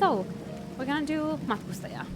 So, we're gonna do matkustajā.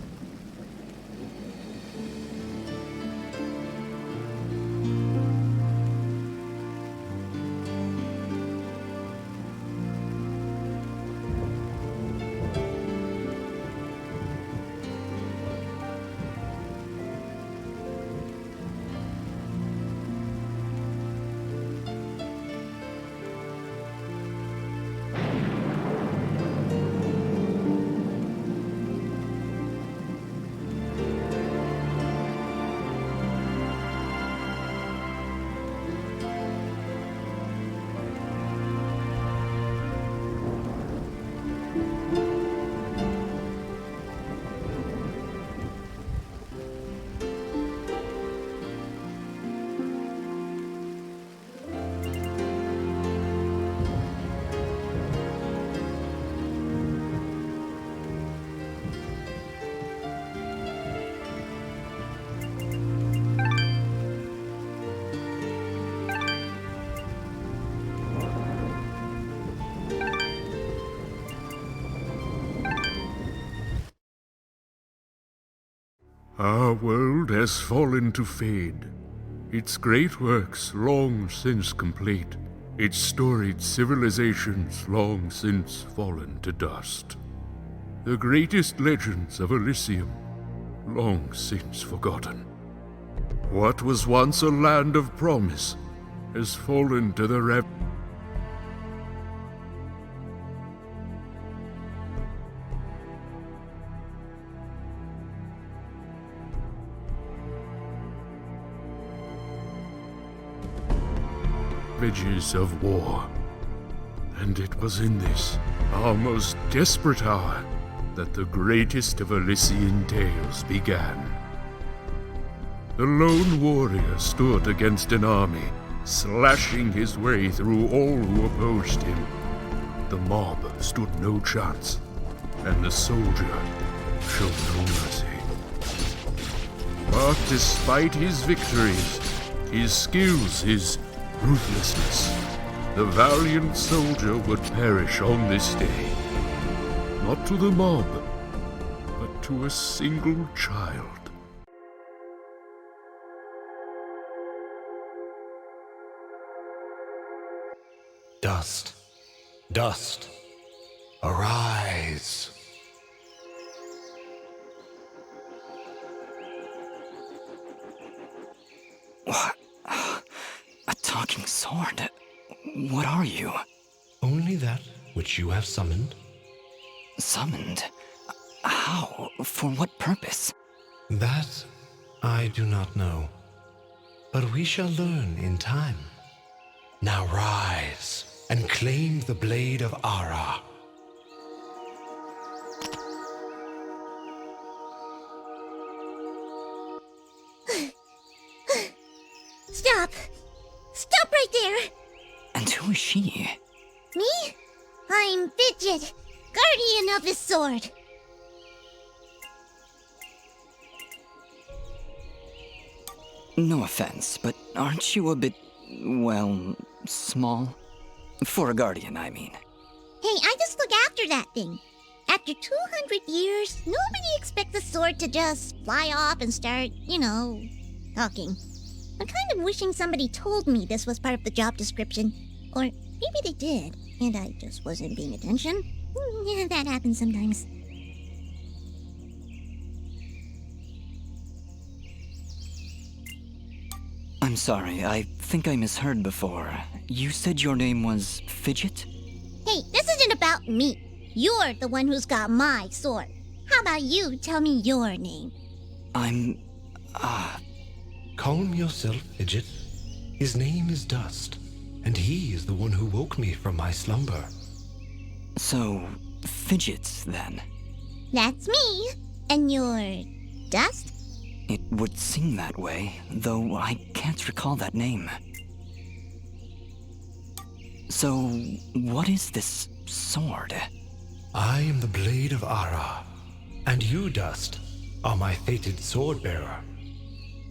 Our world has fallen to fade, its great works long since complete, its storied civilizations long since fallen to dust. The greatest legends of Elysium long since forgotten. What was once a land of promise has fallen to the ravages of war. And it was in this, our most desperate hour, that the greatest of Elysian tales began. The lone warrior stood against an army, slashing his way through all who opposed him. The mob stood no chance, and the soldier showed no mercy. But despite his victories, his skills, his ruthlessness, the valiant soldier would perish on this day. Not to the mob, but to a single child. Dust, dust, arise. What? A talking sword? What are you? Only that which you have summoned. Summoned? How? For what purpose? That I do not know. But we shall learn in time. Now rise and claim the blade of Ara. Stop! Stop right there! And who is she? Me? I'm Fidget, guardian of this sword. No offense, but aren't you a bit, well, small? For a guardian, I mean. Hey, I just look after that thing. After 200 years, nobody expects a sword to just fly off and start, talking. I'm kind of wishing somebody told me this was part of the job description. Or maybe they did, and I just wasn't paying attention. Yeah, that happens sometimes. I'm sorry, I think I misheard before. You said your name was Fidget? Hey, this isn't about me. You're the one who's got my sword. How about you tell me your name? I'm... Calm yourself, Fidget. His name is Dust, and he is the one who woke me from my slumber. So, Fidgets, then? That's me. And you're Dust? It would seem that way, though I can't recall that name. So, what is this sword? I am the blade of Ara, and you, Dust, are my fated sword-bearer.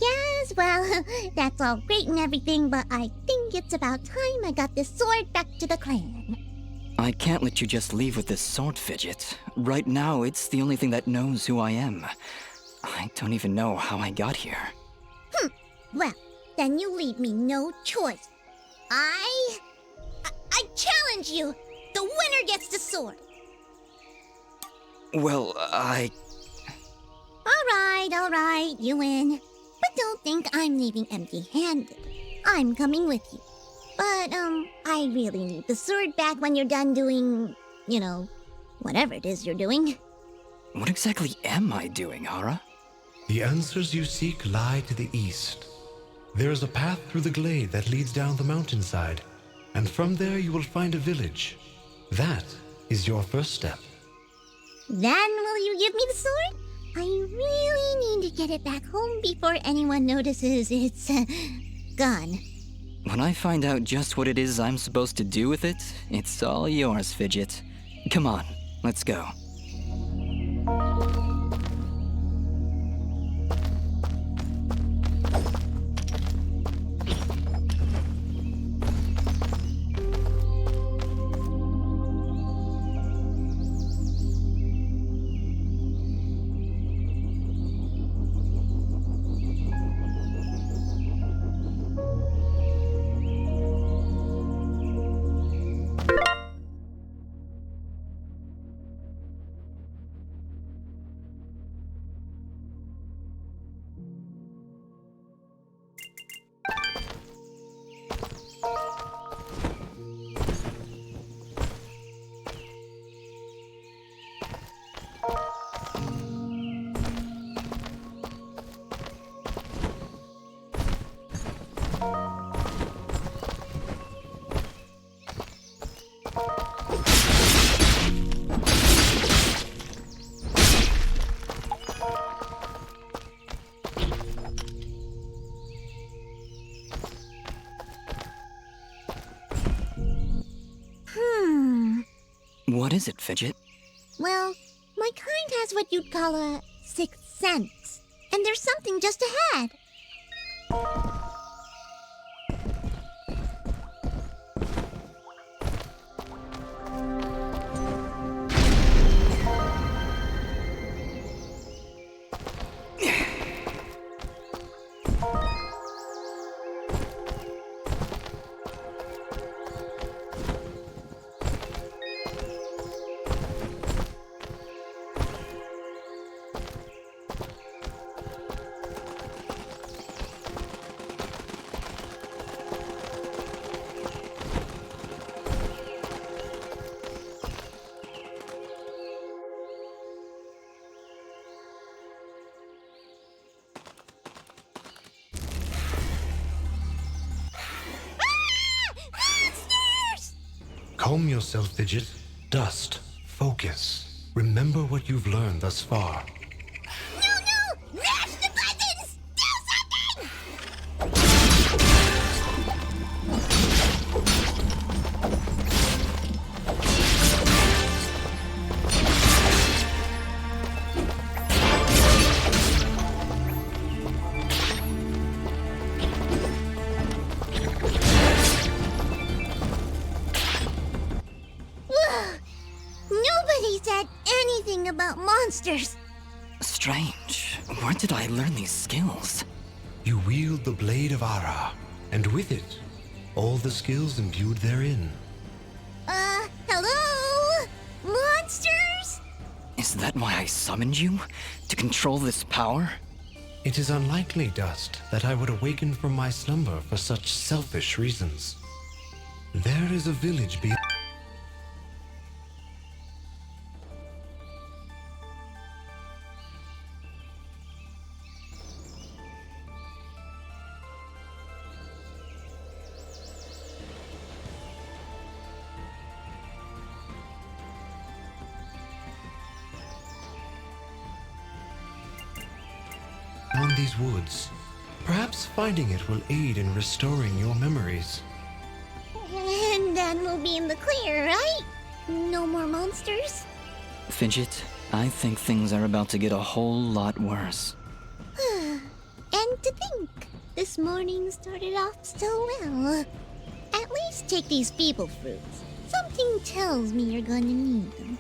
Yes, well, that's all great and everything, but I think it's about time I got this sword back to the clan. I can't let you just leave with this sword, Fidget. Right now, it's the only thing that knows who I am. I don't even know how I got here. Well, then you leave me no choice. I challenge you! The winner gets the sword! Well, Alright, you win. But don't think I'm leaving empty-handed. I'm coming with you. But, I really need the sword back when you're done doing, whatever it is you're doing. What exactly am I doing, Hara? The answers you seek lie to the east. There is a path through the glade that leads down the mountainside, and from there you will find a village. That is your first step. Then will you give me the sword? I really need to get it back home before anyone notices it's, gone. When I find out just what it is I'm supposed to do with it, it's all yours, Fidget. Come on, let's go. What is it, Fidget? Well, my kind has what you'd call a sixth sense. And there's something just ahead. Calm yourself, Fidget. Dust. Focus. Remember what you've learned thus far. No! Mash the buttons! Do something! Nobody said anything about monsters. Strange. Where did I learn these skills? You wield the blade of Ara, and with it, all the skills imbued therein. Hello? Monsters? Is that why I summoned you? To control this power? It is unlikely, Dust, that I would awaken from my slumber for such selfish reasons. There is a village beyond. Beyond these woods. Perhaps finding it will aid in restoring your memories. And then we'll be in the clear, right? No more monsters? Fidget, I think things are about to get a whole lot worse. And to think, this morning started off so well. At least take these feeble fruits. Some Something tells me you're gonna need them.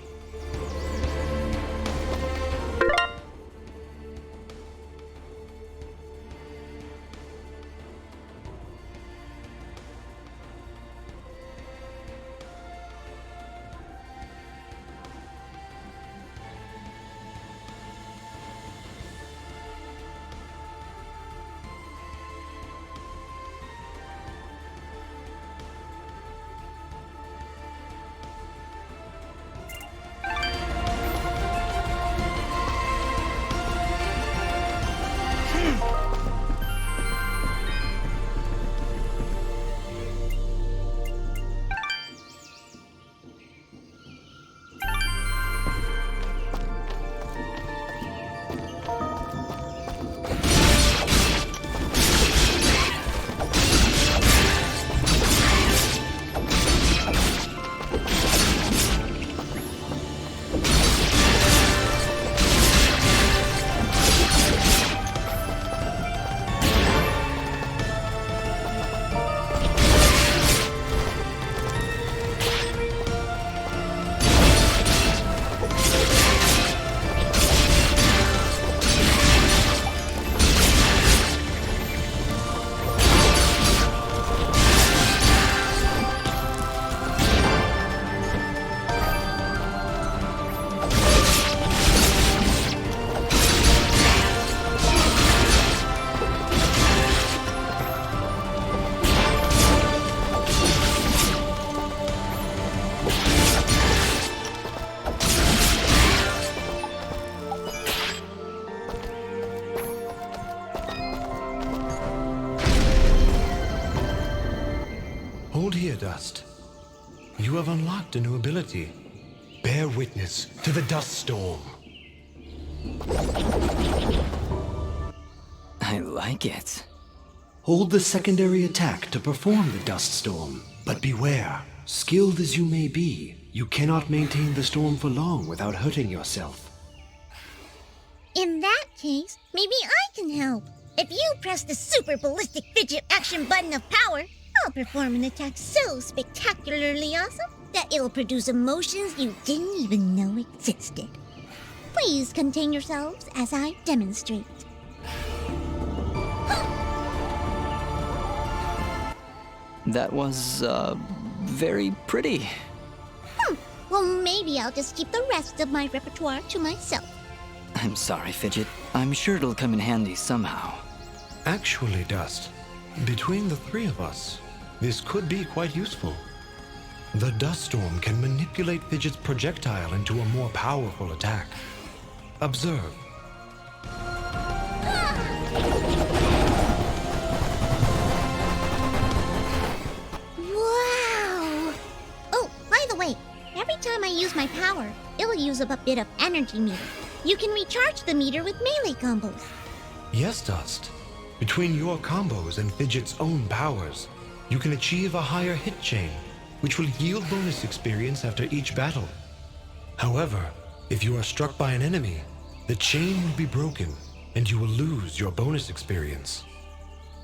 Hold here, Dust. You have unlocked a new ability. Bear witness to the dust storm. I like it. Hold the secondary attack to perform the dust storm. But beware, skilled as you may be, you cannot maintain the storm for long without hurting yourself. In that case, maybe I can help. If you press the super ballistic fidget action button of power, I'll perform an attack so spectacularly awesome that it'll produce emotions you didn't even know existed. Please contain yourselves as I demonstrate. That was, very pretty. Well, maybe I'll just keep the rest of my repertoire to myself. I'm sorry, Fidget. I'm sure it'll come in handy somehow. Actually, Dust, between the three of us, this could be quite useful. The dust storm can manipulate Fidget's projectile into a more powerful attack. Observe. Wow! Oh, by the way, every time I use my power, it'll use up a bit of energy meter. You can recharge the meter with melee combos. Yes, Dust. Between your combos and Fidget's own powers, you can achieve a higher hit chain, which will yield bonus experience after each battle. However, if you are struck by an enemy, the chain will be broken, and you will lose your bonus experience.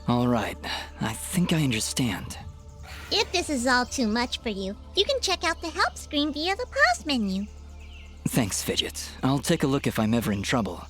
All right, I think I understand. If this is all too much for you, you can check out the help screen via the pause menu. Thanks, Fidget. I'll take a look if I'm ever in trouble.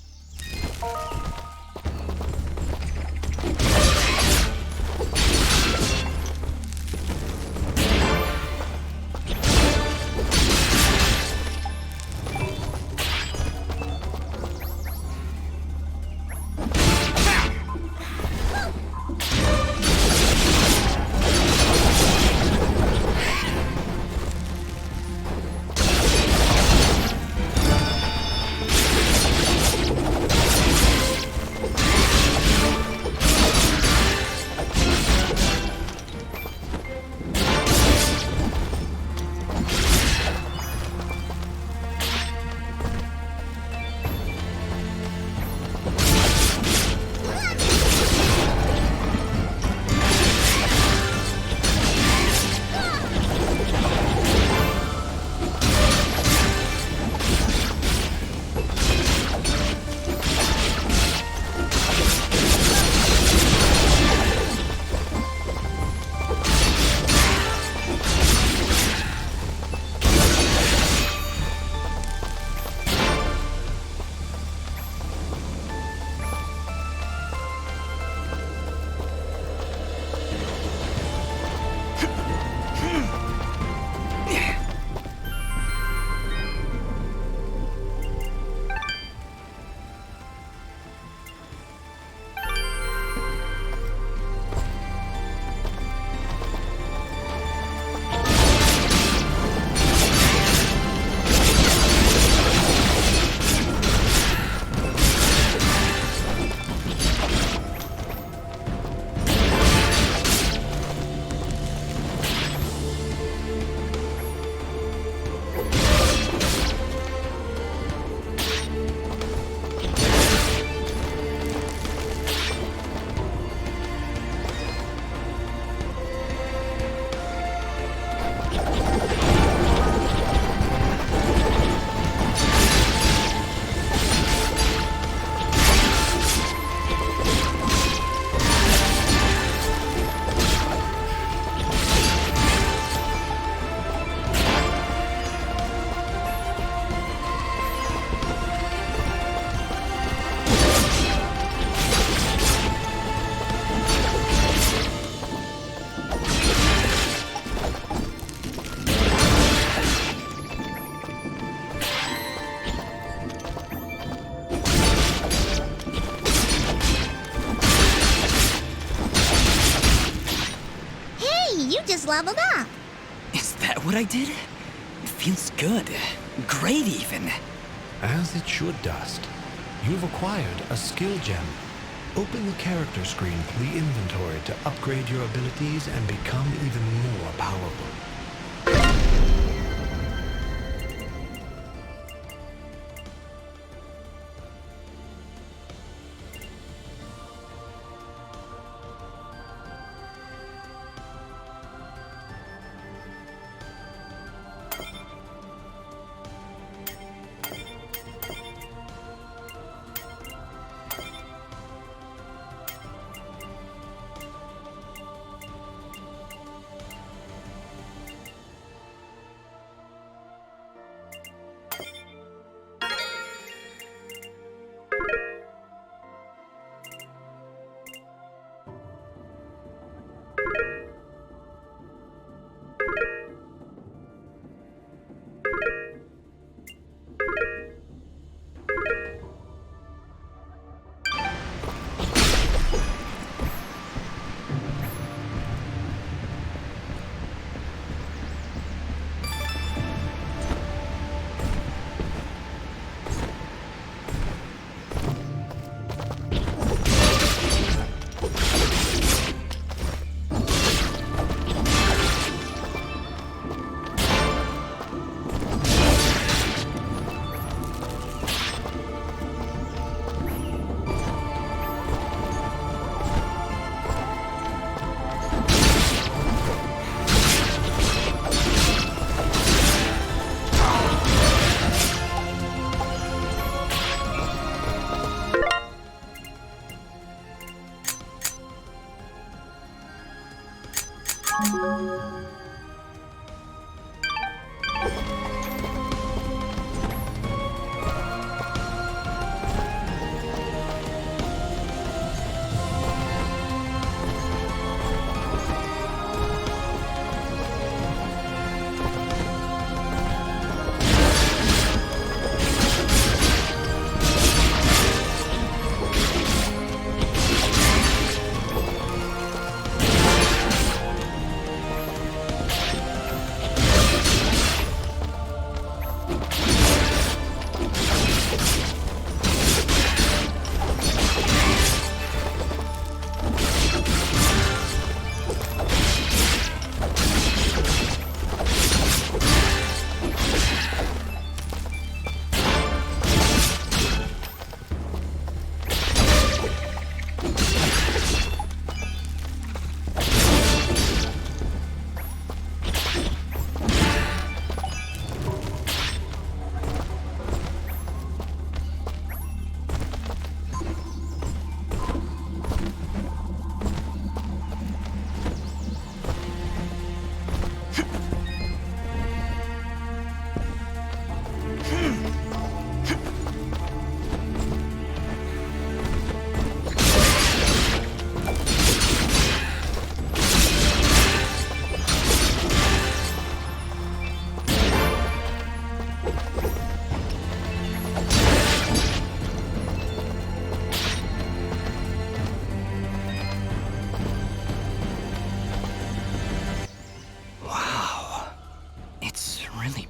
leveled up. Is that what I did? It feels good. Great, even. As it should, Dust. You've acquired a skill gem. Open the character screen for the inventory to upgrade your abilities and become even more powerful.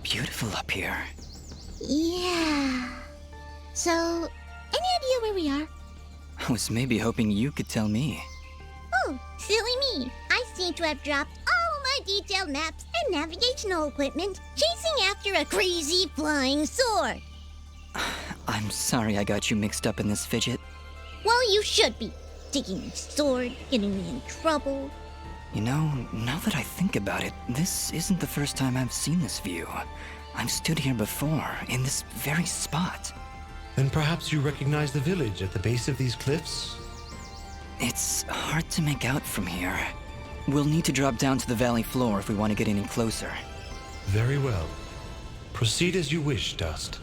Beautiful up here. Yeah. So, any idea where we are? I was maybe hoping you could tell me. Oh, silly me. I seem to have dropped all my detailed maps and navigational equipment chasing after a crazy flying sword. I'm sorry I got you mixed up in this fidget. Well, you should be. Taking my sword, getting me in trouble. You know, now that I think about it, this isn't the first time I've seen this view. I've stood here before, in this very spot. Then perhaps you recognize the village at the base of these cliffs? It's hard to make out from here. We'll need to drop down to the valley floor if we want to get any closer. Very well. Proceed as you wish, Dust.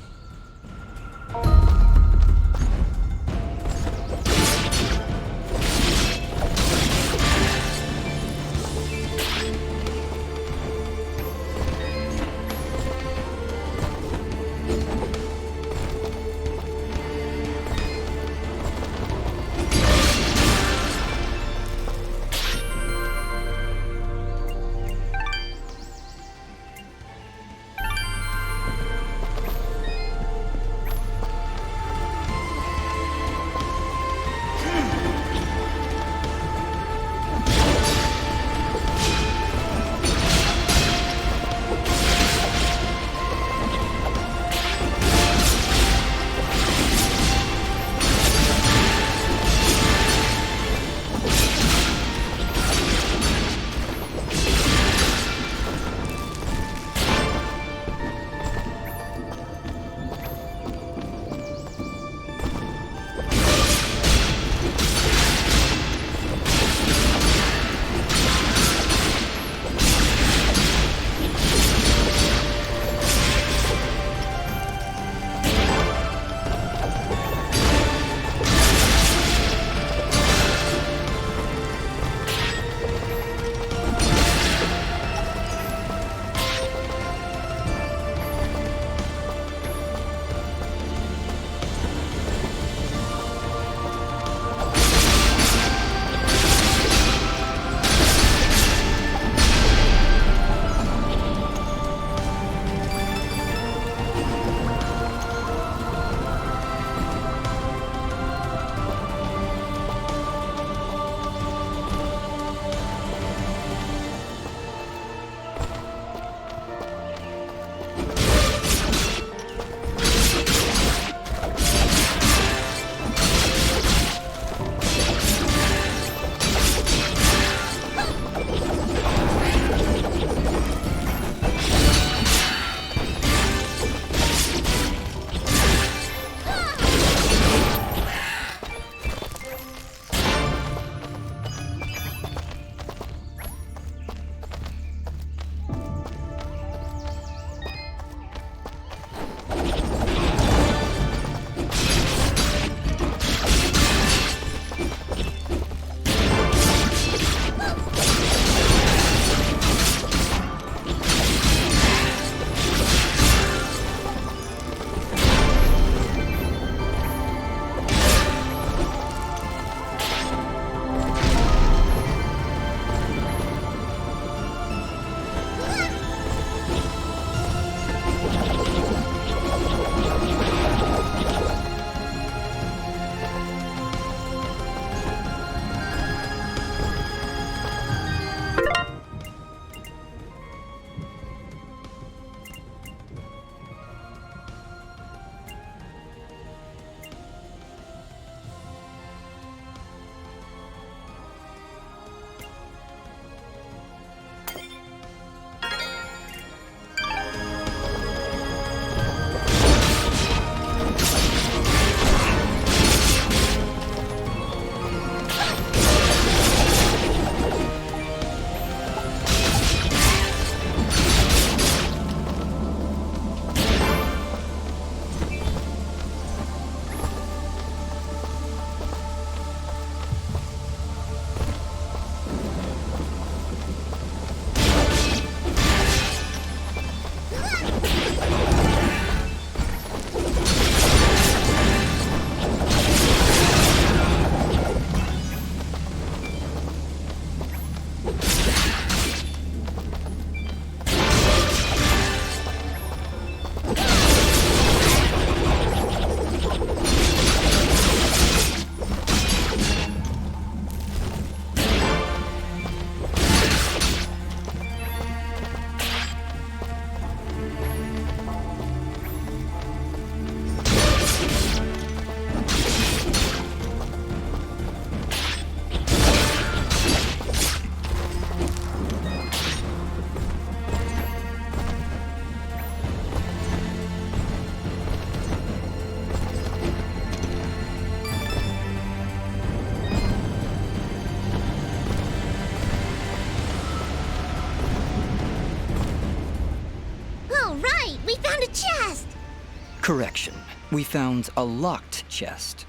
Correction. We found a locked chest.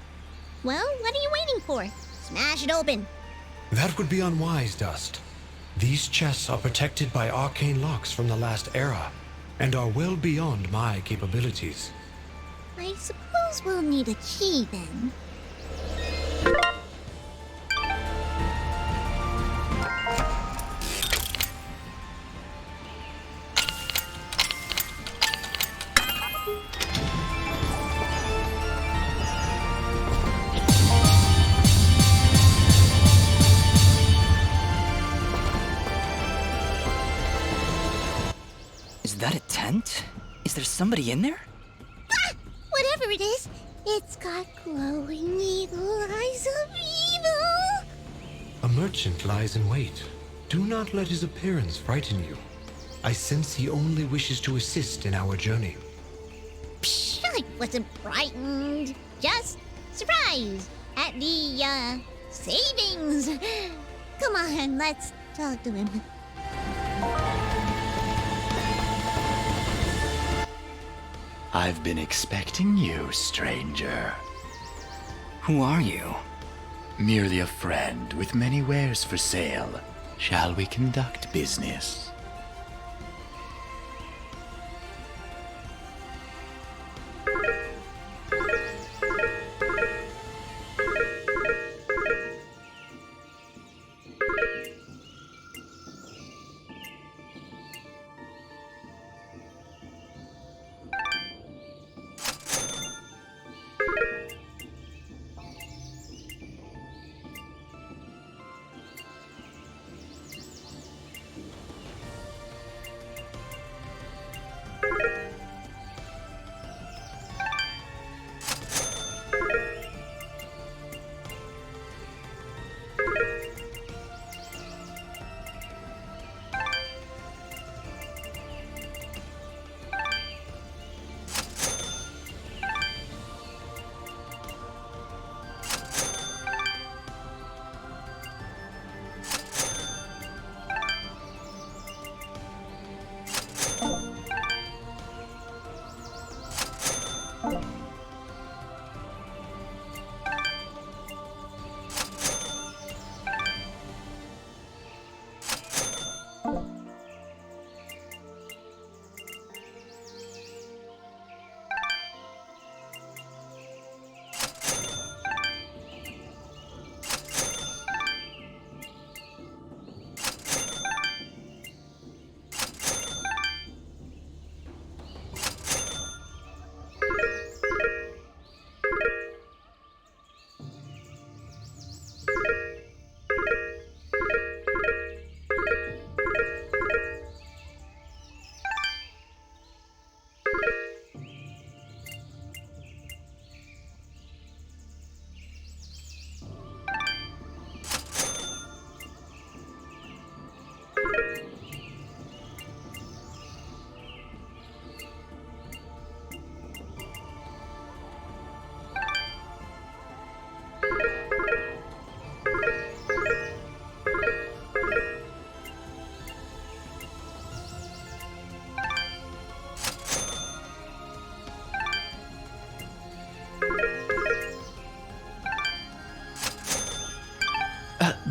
Well, what are you waiting for? Smash it open. That would be unwise, Dust. These chests are protected by arcane locks from the last era, and are well beyond my capabilities. I suppose we'll need a key then. Is that a tent? Is there somebody in there? Ah! Whatever it is, it's got glowing eagle eyes of evil. A merchant lies in wait. Do not let his appearance frighten you. I sense he only wishes to assist in our journey. Psh, I wasn't frightened. Just surprised at the, savings. Come on, let's talk to him. I've been expecting you, stranger. Who are you? Merely a friend with many wares for sale. Shall we conduct business?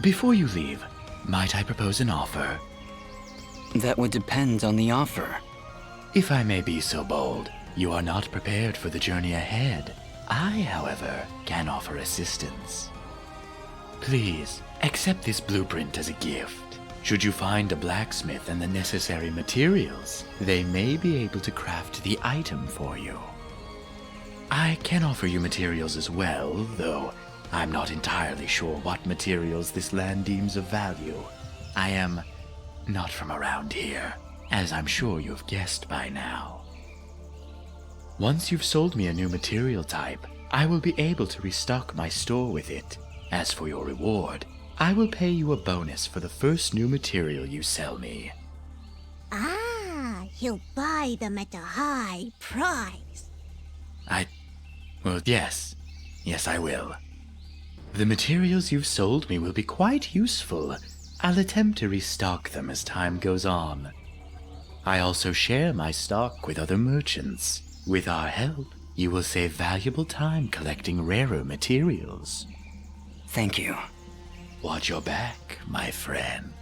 Before you leave, might I propose an offer? That would depend on the offer. If I may be so bold, you are not prepared for the journey ahead. I, however, can offer assistance. Please, accept this blueprint as a gift. Should you find a blacksmith and the necessary materials, they may be able to craft the item for you. I can offer you materials as well, though I'm not entirely sure what materials this land deems of value. I am not from around here, as I'm sure you've guessed by now. Once you've sold me a new material type, I will be able to restock my store with it. As for your reward, I will pay you a bonus for the first new material you sell me. Ah, he'll buy them at a high price. Well, yes. Yes, I will. The materials you've sold me will be quite useful. I'll attempt to restock them as time goes on. I also share my stock with other merchants. With our help, You will save valuable time collecting rarer materials. Thank you. Watch your back, my friend.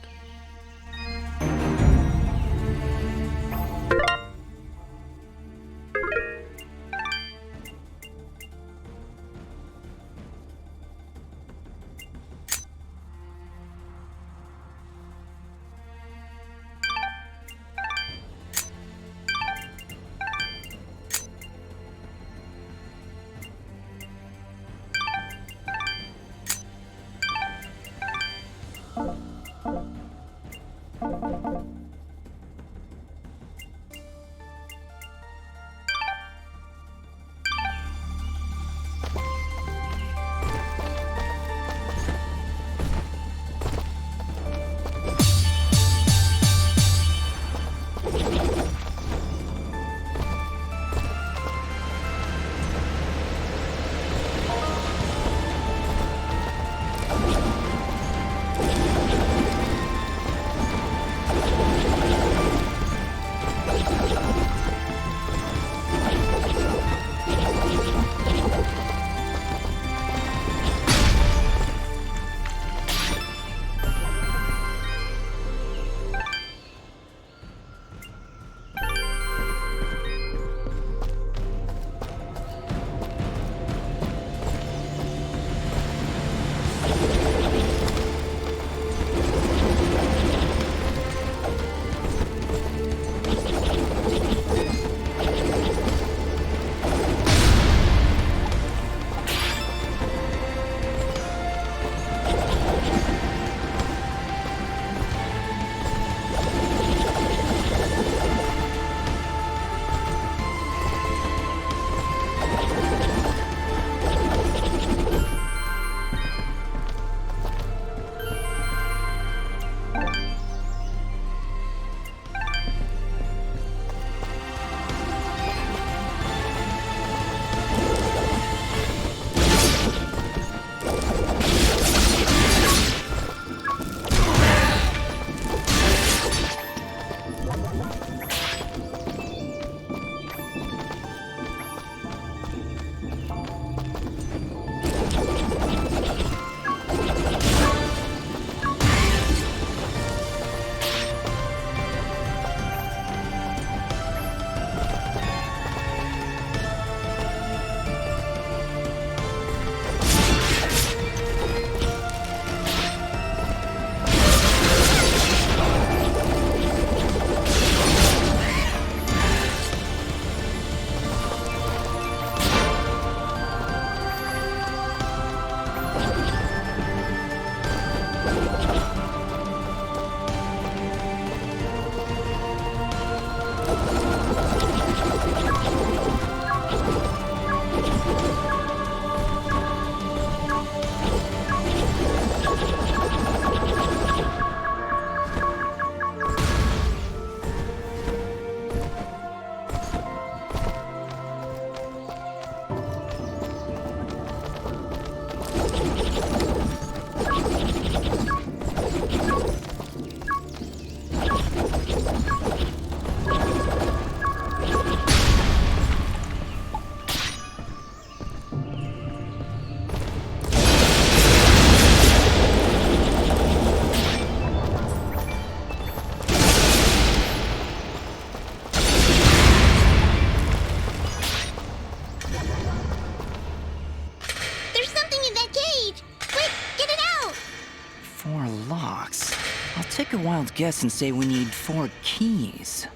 Take a wild guess and say we need 4 keys.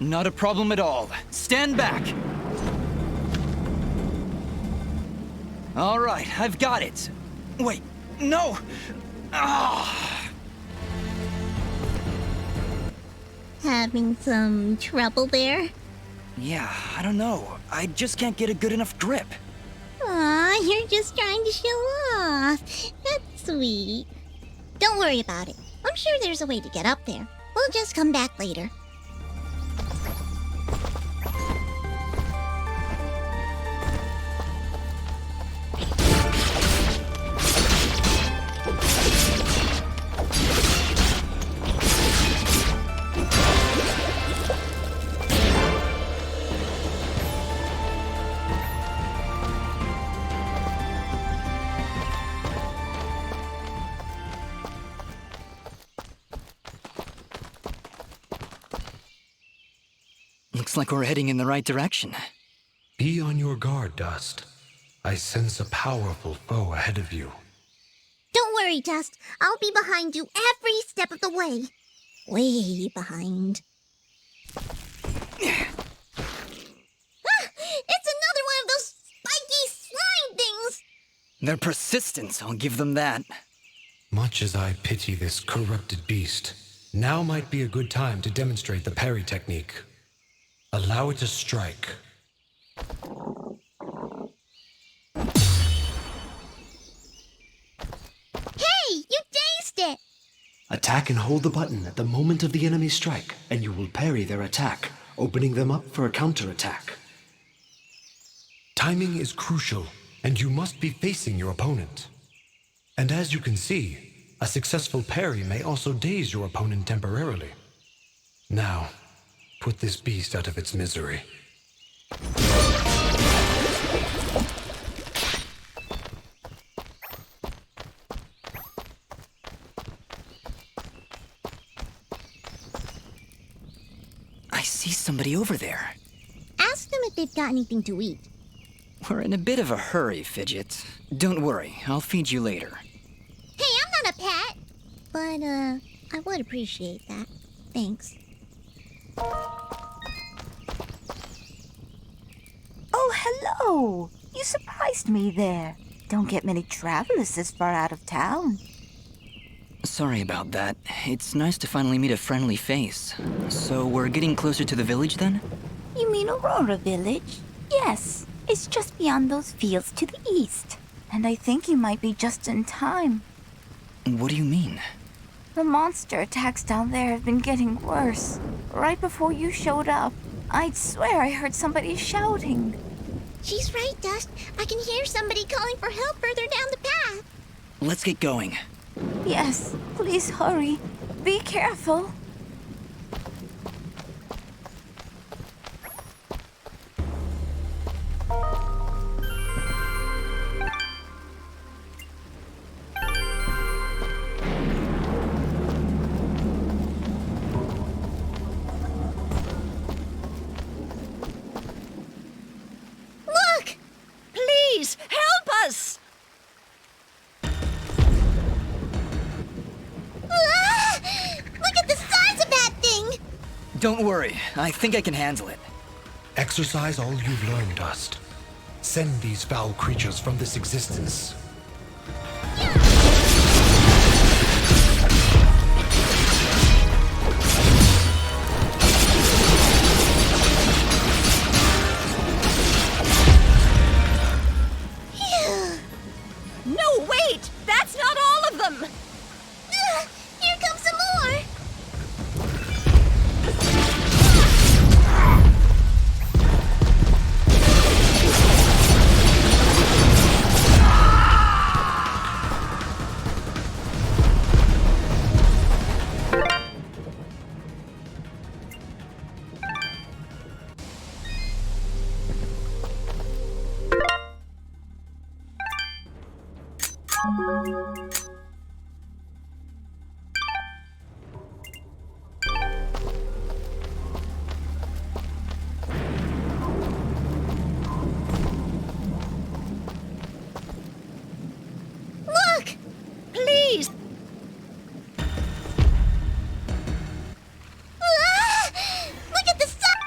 Not a problem at all. Stand back! All right, I've got it. Wait, no! Ah! Having some trouble there? Yeah, I don't know. I just can't get a good enough grip. Aw, you're just trying to show off. That's sweet. Don't worry about it. I'm sure there's a way to get up there. We'll just come back later. Looks like we're heading in the right direction. Be on your guard, Dust. I sense a powerful foe ahead of you. Don't worry, Dust. I'll be behind you every step of the way. Way behind. It's another one of those spiky slime things! They're persistent, I'll give them that. Much as I pity this corrupted beast, now might be a good time to demonstrate the parry technique. Allow it to strike. Hey, you dazed it! Attack and hold the button at the moment of the enemy's strike, and you will parry their attack, opening them up for a counterattack. Timing is crucial, and you must be facing your opponent. And as you can see, a successful parry may also daze your opponent temporarily. Now, put this beast out of its misery. I see somebody over there. Ask them if they've got anything to eat. We're in a bit of a hurry, Fidget. Don't worry, I'll feed you later. Hey, I'm not a pet! But, I would appreciate that. Thanks. Oh, hello! You surprised me there. Don't get many travelers this far out of town. Sorry about that. It's nice to finally meet a friendly face. So we're getting closer to the village then? You mean Aurora Village? Yes, it's just beyond those fields to the east. And I think you might be just in time. What do you mean? The monster attacks down there have been getting worse. Right before you showed up, I'd swear I heard somebody shouting. She's right, Dust. I can hear somebody calling for help further down the path. Let's get going. Yes, please hurry. Be careful. Look! Please, help us! Ah! Look at the size of that thing! Don't worry, I think I can handle it. Exercise all you've learned, Dust. Send these foul creatures from this existence. No, wait! That's not all of them! Here comes some more! Look! Please! Ah! Look at the size!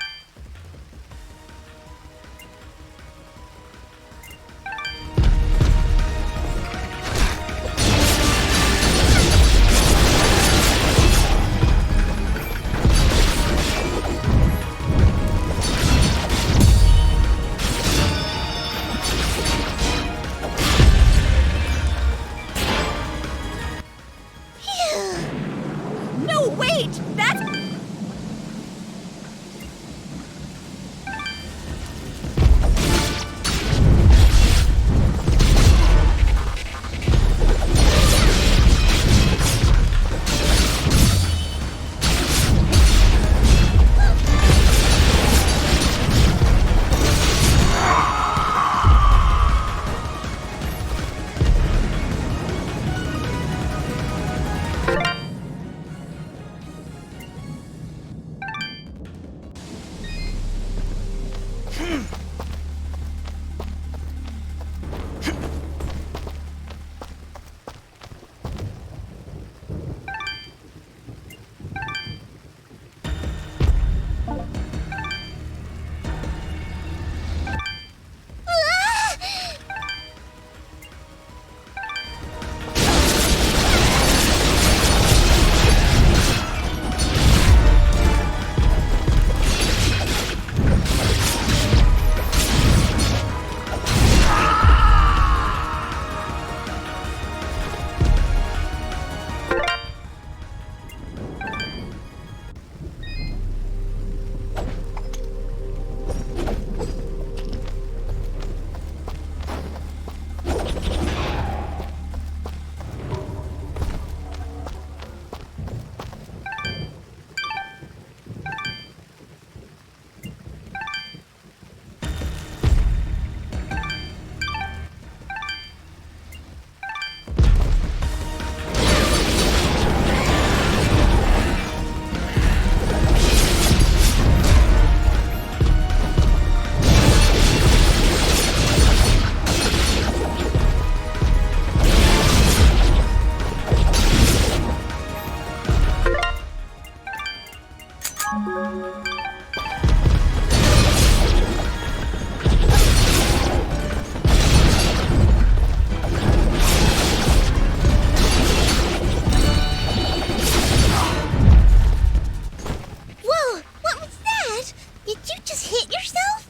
just hit yourself?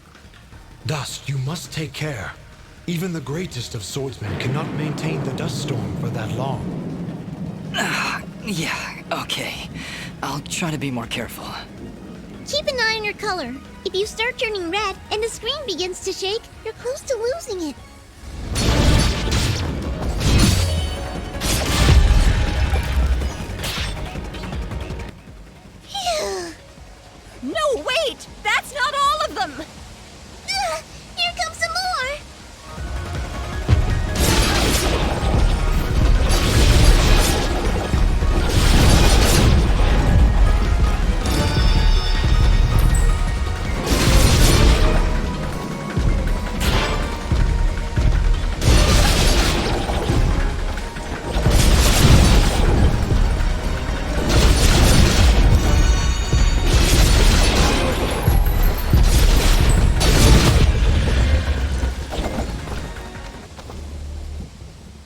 Dust, you must take care. Even the greatest of swordsmen cannot maintain the dust storm for that long. Yeah, okay. I'll try to be more careful. Keep an eye on your color. If you start turning red and the screen begins to shake, you're close to losing it. Phew. No, wait! That's not all of them! Here comes some more!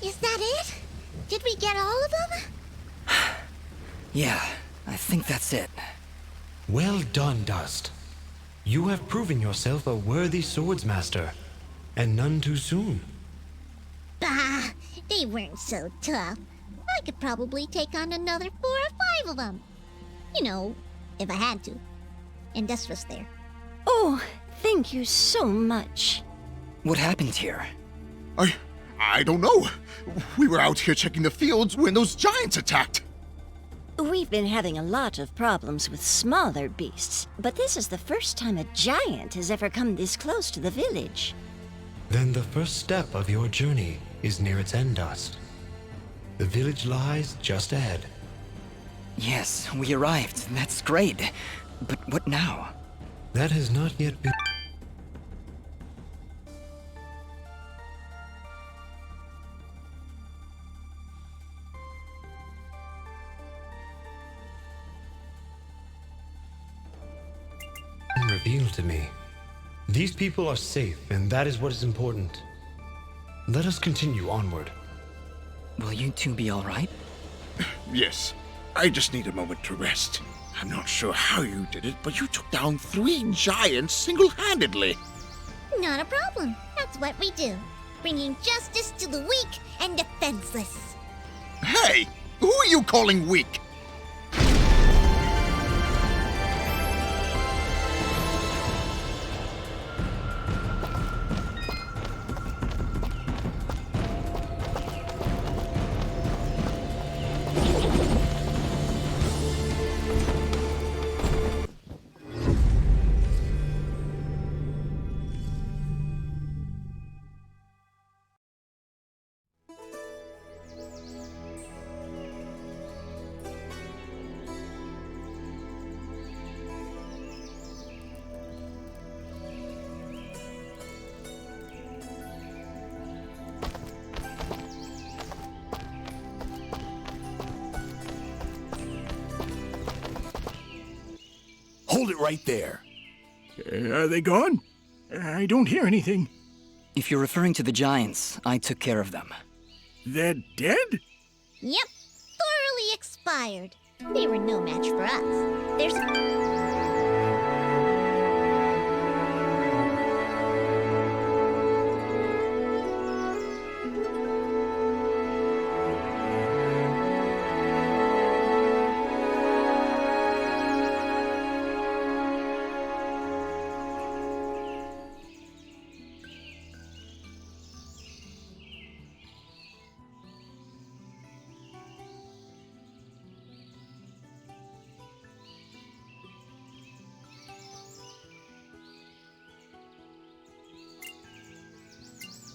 Is that it? Did we get all of them? Yeah, I think that's it. Well done, Dust. You have proven yourself a worthy swordsmaster, and none too soon. Bah, they weren't so tough. I could probably take on another 4 or 5 of them. You know, if I had to. And Dust was there. Oh, thank you so much. What happened here? I don't know. We were out here checking the fields when those giants attacked. We've been having a lot of problems with smaller beasts, but this is the first time a giant has ever come this close to the village. Then the first step of your journey is near its end, Dust. The village lies just ahead. Yes, we arrived. That's great. But what now? That has not yet been... revealed to me. These people are safe, and that is what is important. Let us continue onward. Will you two be alright? Yes, I just need a moment to rest. I'm not sure how you did it, but you took down 3 giants single-handedly. Not a problem. That's what we do. Bringing justice to the weak and defenseless. Hey, who are you calling weak? Hold it right there. Are they gone? I don't hear anything. If you're referring to the giants, I took care of them. They're dead? Yep, thoroughly expired. They were no match for us. There's...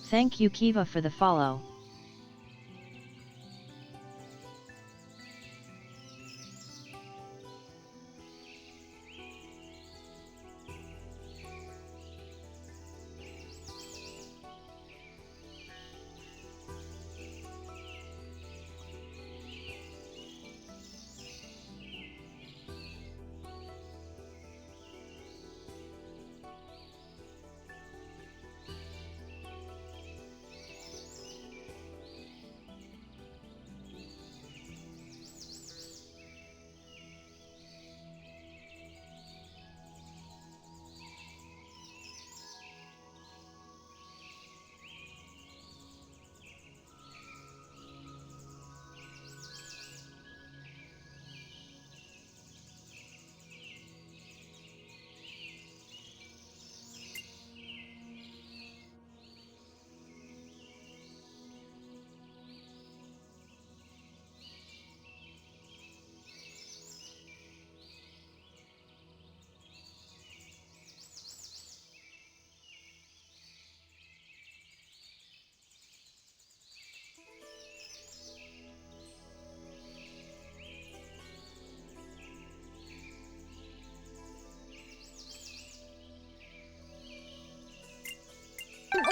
Thank you Kiva for the follow.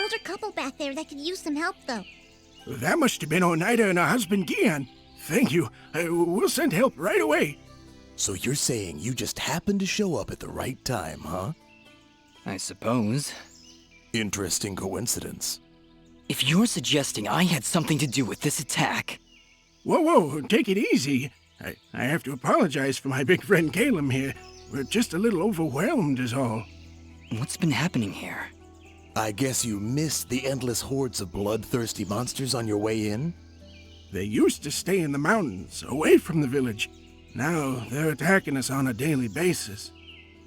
older couple back there that could use some help, though. That must have been Oneida and her husband Gian. Thank you. We'll send help right away. So you're saying you just happened to show up at the right time, huh? I suppose. Interesting coincidence. If you're suggesting I had something to do with this attack... Whoa, take it easy. I have to apologize for my big friend Caleb here. We're just a little overwhelmed is all. What's been happening here? I guess you missed the endless hordes of bloodthirsty monsters on your way in? They used to stay in the mountains, away from the village. Now they're attacking us on a daily basis.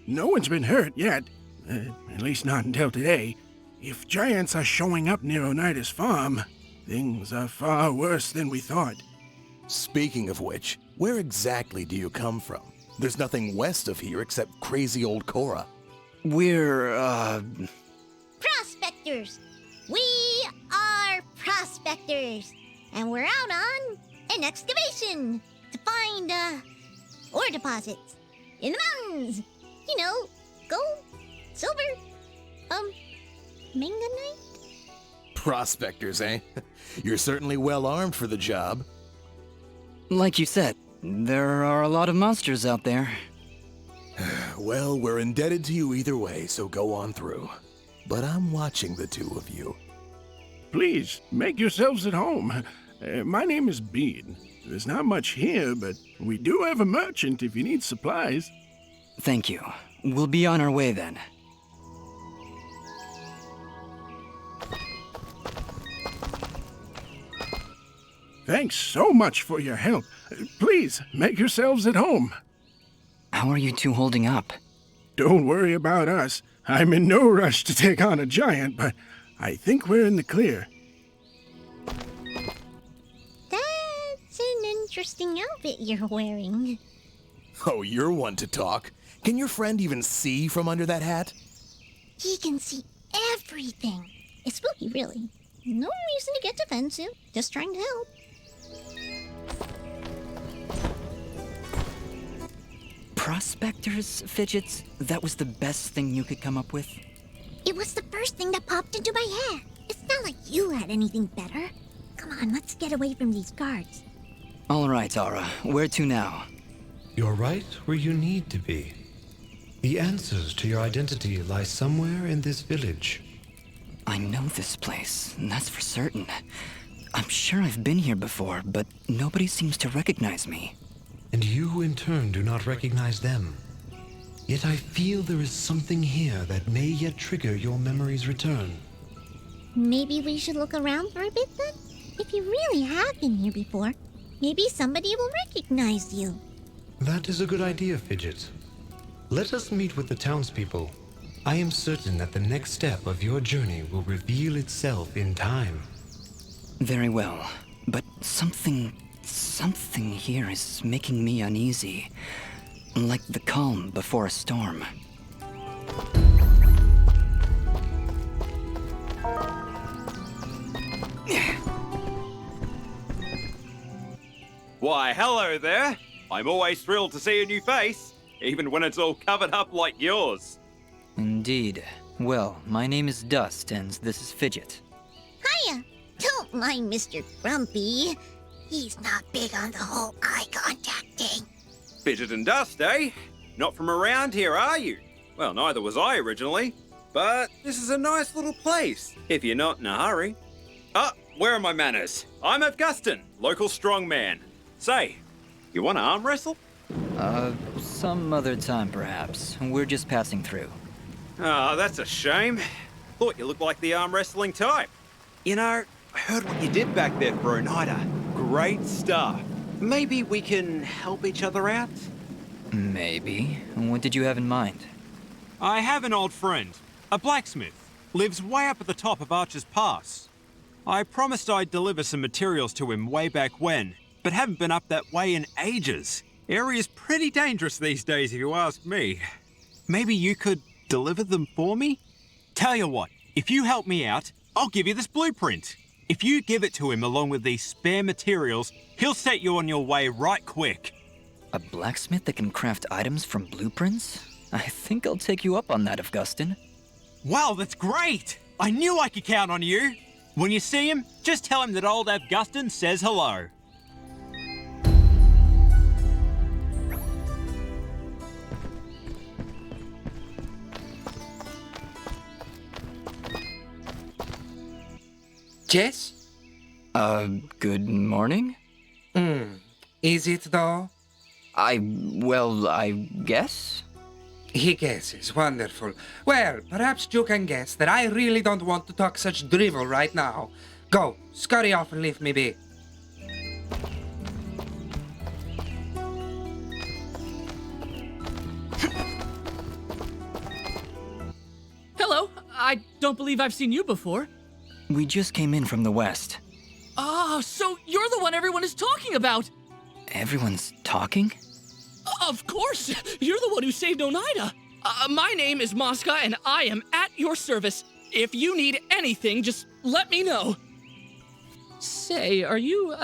No one's been hurt yet, at least not until today. If giants are showing up near Oneida's farm, things are far worse than we thought. Speaking of which, where exactly do you come from? There's nothing west of here except crazy old Cora. We're, Prospectors! We are prospectors! And we're out on an excavation to find, ore deposits in the mountains. You know, gold, silver, manganite? Prospectors, eh? You're certainly well armed for the job. Like you said, there are a lot of monsters out there. Well, we're indebted to you either way, so go on through. But I'm watching the two of you. Please, make yourselves at home. My name is Bean. There's not much here, but we do have a merchant if you need supplies. Thank you. We'll be on our way then. Thanks so much for your help. Please, make yourselves at home. How are you two holding up? Don't worry about us. I'm in no rush to take on a giant, but I think we're in the clear. That's an interesting outfit you're wearing. Oh, you're one to talk. Can your friend even see from under that hat? He can see everything. It's spooky, really. No reason to get defensive. Just trying to help. Prospectors, Fidgets? That was the best thing you could come up with? It was the first thing that popped into my head. It's not like you had anything better. Come on, let's get away from these guards. All right, Aura. Where to now? You're right where you need to be. The answers to your identity lie somewhere in this village. I know this place, that's for certain. I'm sure I've been here before, but nobody seems to recognize me. And you, in turn, do not recognize them. Yet I feel there is something here that may yet trigger your memory's return. Maybe we should look around for a bit then? If you really have been here before, maybe somebody will recognize you. That is a good idea, Fidget. Let us meet with the townspeople. I am certain that the next step of your journey will reveal itself in time. Very well, but something here is making me uneasy. Like the calm before a storm. Why, hello there. I'm always thrilled to see a new face, even when it's all covered up like yours. Indeed. Well, my name is Dust, and this is Fidget. Hiya! Don't mind Mr. Grumpy. He's not big on the whole eye contact thing. Fidget and Dust, eh? Not from around here, are you? Well, neither was I originally. But this is a nice little place, if you're not in a hurry. Ah, where are my manners? I'm Augustin, local strongman. Say, you want to arm wrestle? Some other time perhaps. We're just passing through. Ah, that's a shame. Thought you looked like the arm wrestling type. You know, I heard what you did back there for Oneida. Great stuff. Maybe we can help each other out? Maybe. What did you have in mind? I have an old friend, a blacksmith. Lives way up at the top of Archer's Pass. I promised I'd deliver some materials to him way back when, but haven't been up that way in ages. Area's pretty dangerous these days, if you ask me. Maybe you could deliver them for me? Tell you what, if you help me out, I'll give you this blueprint. If you give it to him along with these spare materials, he'll set you on your way right quick. A blacksmith that can craft items from blueprints? I think I'll take you up on that, Augustin. Wow, that's great! I knew I could count on you. When you see him, just tell him that old Augustin says hello. Jess? Good morning? Is it though? I guess? He guesses. Wonderful. Well, perhaps you can guess that I really don't want to talk such drivel right now. Go, scurry off and leave me be. Hello. I don't believe I've seen you before. We just came in from the west. Oh, so you're the one everyone is talking about! Everyone's talking? Of course! You're the one who saved Oneida! My name is Mosca, and I am at your service. If you need anything, just let me know. Say, are you,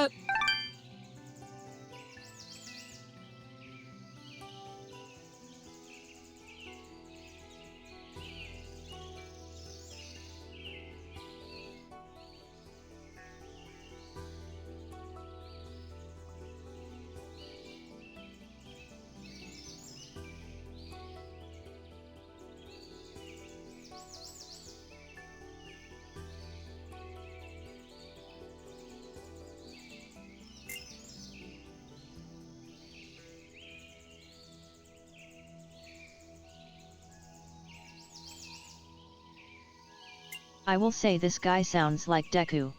I will say this guy sounds like Deku.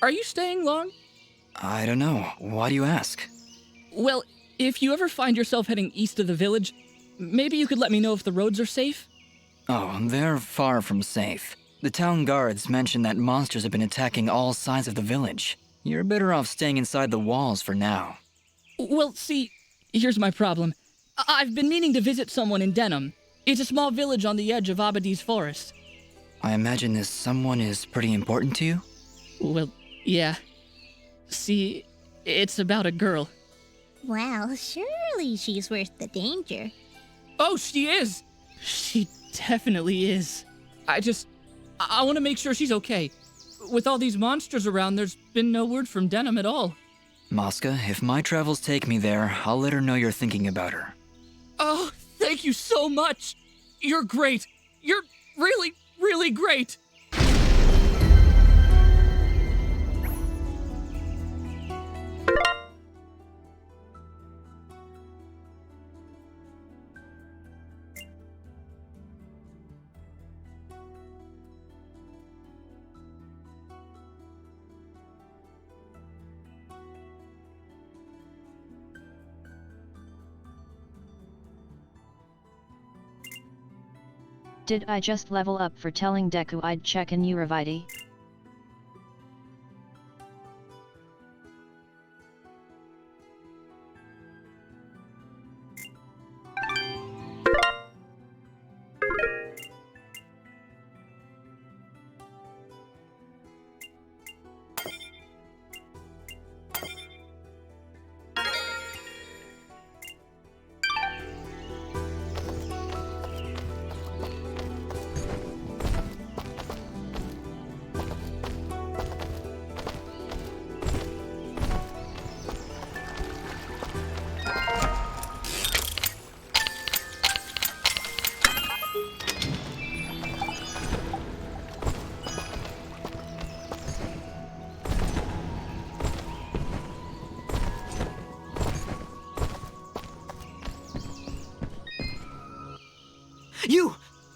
Are you staying long? I don't know. Why do you ask? Well, if you ever find yourself heading east of the village, maybe you could let me know if the roads are safe? Oh, they're far from safe. The town guards mentioned that monsters have been attacking all sides of the village. You're better off staying inside the walls for now. Well, see, here's my problem. I've been meaning to visit someone in Denham. It's a small village on the edge of Abadi's forest. I imagine this someone is pretty important to you? Well, yeah. See, it's about a girl. Well, surely she's worth the danger. Oh, she is! She definitely is. I want to make sure she's okay. With all these monsters around, there's been no word from Denham at all. Mosca, if my travels take me there, I'll let her know you're thinking about her. Oh, thank you so much! You're great! You're really, really great! Did I just level up for telling Deku I'd check in Uraviti?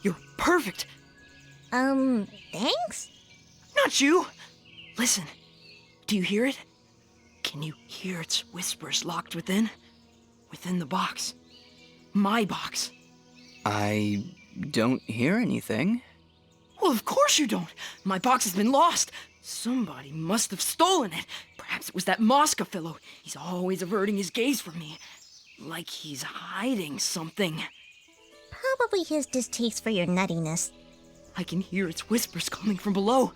You're perfect! Thanks? Not you! Listen, do you hear it? Can you hear its whispers locked within? Within the box. My box. I don't hear anything. Well, of course you don't! My box has been lost! Somebody must have stolen it! Perhaps it was that Mosca fellow. He's always averting his gaze from me. Like he's hiding something. Probably his distaste for your nuttiness. I can hear its whispers coming from below.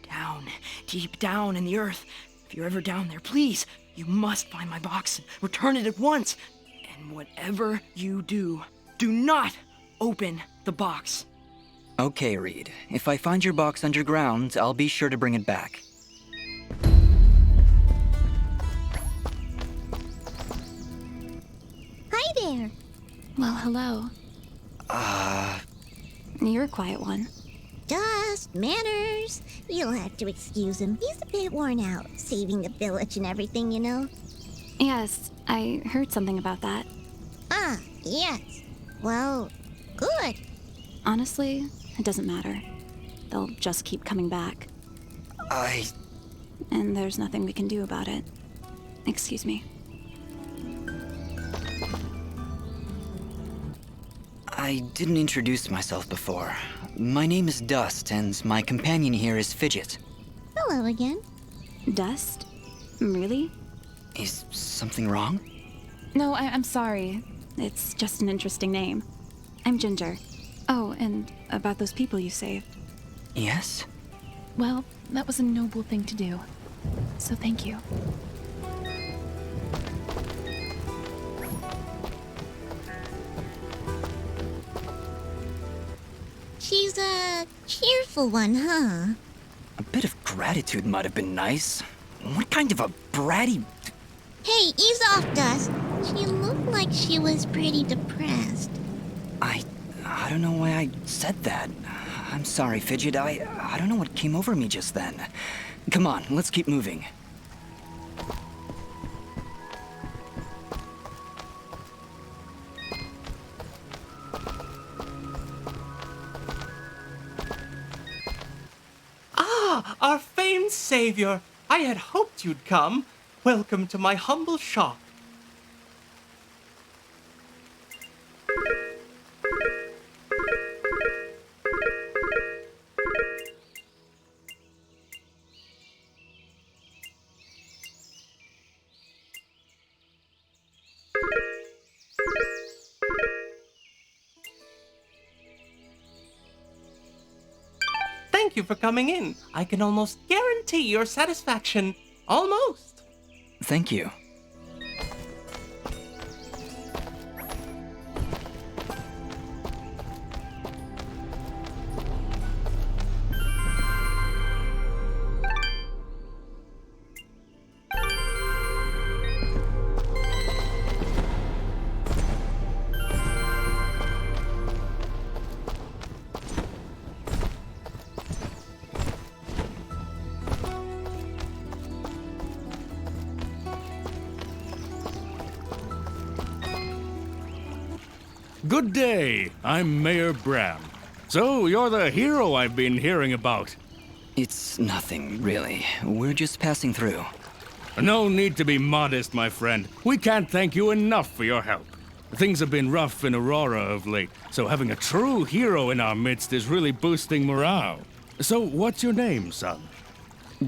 Down, deep down in the earth. If you're ever down there, please, You must find my box and return it at once. And whatever you do, do not open the box. Okay, Reed. If I find your box underground, I'll be sure to bring it back. Hi there. Well, hello. You're a quiet one. Dust, manners. You'll have to excuse him. He's a bit worn out, saving the village and everything, you know? Yes, I heard something about that. Ah, yes. Well, good. Honestly, it doesn't matter. They'll just keep coming back. And there's nothing we can do about it. Excuse me. I didn't introduce myself before. My name is Dust, and my companion here is Fidget. Hello again. Dust? Really? Is something wrong? No, I'm sorry. It's just an interesting name. I'm Ginger. Oh, and about those people you saved. Yes? Well, that was a noble thing to do. So thank you. She's a cheerful one, huh? A bit of gratitude might have been nice. What kind of a bratty... Hey, ease off, Dust. She looked like she was pretty depressed. I don't know why I said that. I'm sorry, Fidget. I don't know what came over me just then. Come on, let's keep moving. Ah, our famed savior. I had hoped you'd come. Welcome to my humble shop. Thank you for coming in. I can almost guarantee your satisfaction. Almost. Thank you. Good day. I'm Mayor Bram. So, you're the hero I've been hearing about. It's nothing, really. We're just passing through. No need to be modest, my friend. We can't thank you enough for your help. Things have been rough in Aurora of late, so having a true hero in our midst is really boosting morale. So, what's your name, son?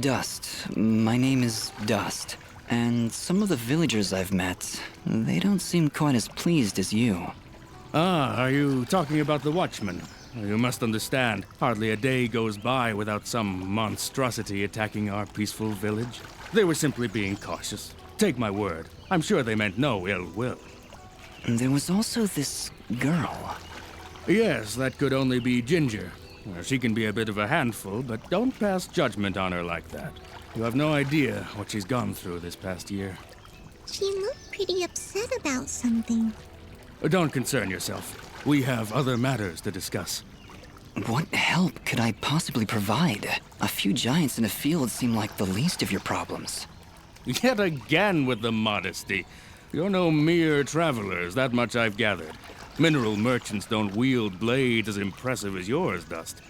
Dust. My name is Dust. And some of the villagers I've met, they don't seem quite as pleased as you. Ah, are you talking about the Watchmen? You must understand, hardly a day goes by without some monstrosity attacking our peaceful village. They were simply being cautious. Take my word, I'm sure they meant no ill will. There was also this girl. Yes, that could only be Ginger. She can be a bit of a handful, but don't pass judgment on her like that. You have no idea what she's gone through this past year. She looked pretty upset about something. Don't concern yourself. We have other matters to discuss. What help could I possibly provide? A few giants in a field seem like the least of your problems. Yet again with the modesty. You're no mere travelers, that much I've gathered. Mineral merchants don't wield blades as impressive as yours, Dust.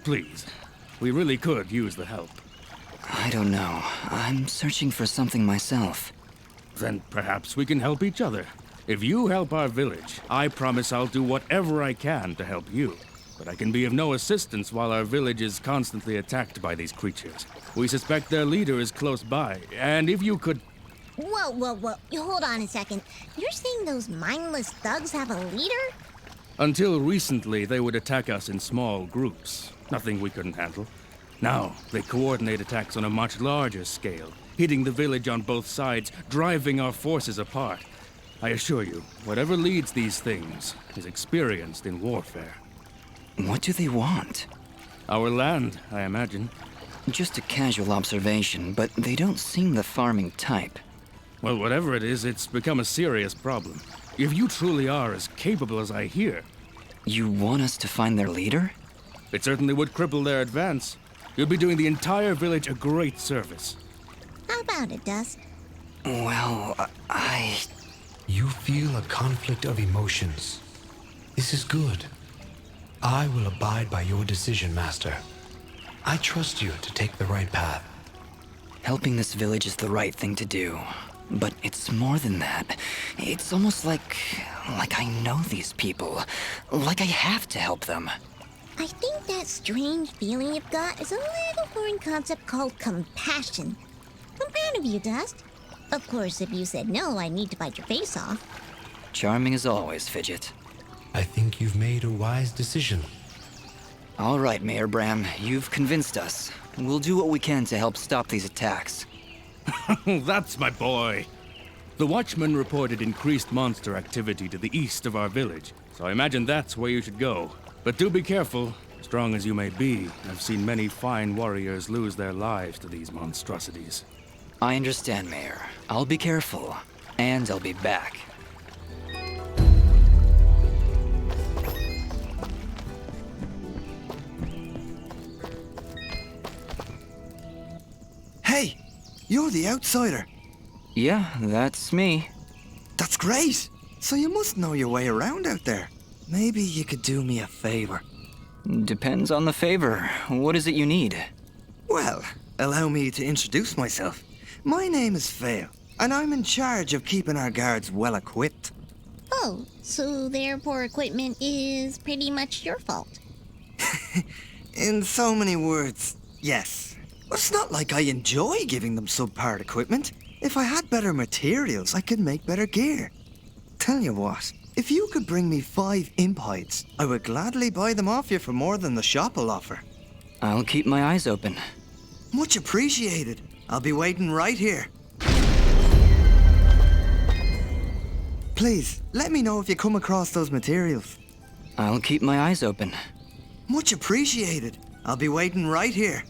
Please, we really could use the help. I don't know. I'm searching for something myself. Then perhaps we can help each other. If you help our village, I promise I'll do whatever I can to help you. But I can be of no assistance while our village is constantly attacked by these creatures. We suspect their leader is close by, and if you could... Whoa. Hold on a second. You're saying those mindless thugs have a leader? Until recently, they would attack us in small groups. Nothing we couldn't handle. Now, they coordinate attacks on a much larger scale. hitting the village on both sides, driving our forces apart. I assure you, whatever leads these things is experienced in warfare. What do they want? Our land, I imagine. Just a casual observation, but they don't seem the farming type. Well, whatever it is, it's become a serious problem. If you truly are as capable as I hear... You want us to find their leader? It certainly would cripple their advance. You'd be doing the entire village a great service. How about it, Dust? Well, You feel a conflict of emotions. This is good. I will abide by your decision, Master. I trust you to take the right path. Helping this village is the right thing to do. But it's more than that. It's almost like I know these people. Like I have to help them. I think that strange feeling you've got is a little foreign concept called compassion. I'm proud of you, Dust. Of course, if you said no, I need to bite your face off. Charming as always, Fidget. I think you've made a wise decision. All right, Mayor Bram, you've convinced us. We'll do what we can to help stop these attacks. That's my boy. The Watchman reported increased monster activity to the east of our village, so I imagine that's where you should go. But do be careful. Strong as you may be, I've seen many fine warriors lose their lives to these monstrosities. I understand, Mayor. I'll be careful, and I'll be back. Hey, you're the outsider. Yeah, that's me. That's great. So you must know your way around out there. Maybe you could do me a favor. Depends on the favor. What is it you need? Well, allow me to introduce myself. My name is Fail, and I'm in charge of keeping our guards well equipped. Oh, so their poor equipment is pretty much your fault. In so many words, yes. It's not like I enjoy giving them subpar equipment. If I had better materials, I could make better gear. Tell you what, if you could bring me 5 imp hides, I would gladly buy them off you for more than the shop will offer. I'll keep my eyes open. Much appreciated. I'll be waiting right here. Please, let me know if you come across those materials. I'll keep my eyes open. Much appreciated. I'll be waiting right here.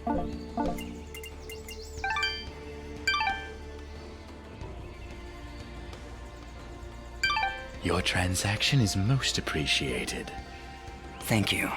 Your transaction is most appreciated. Thank you.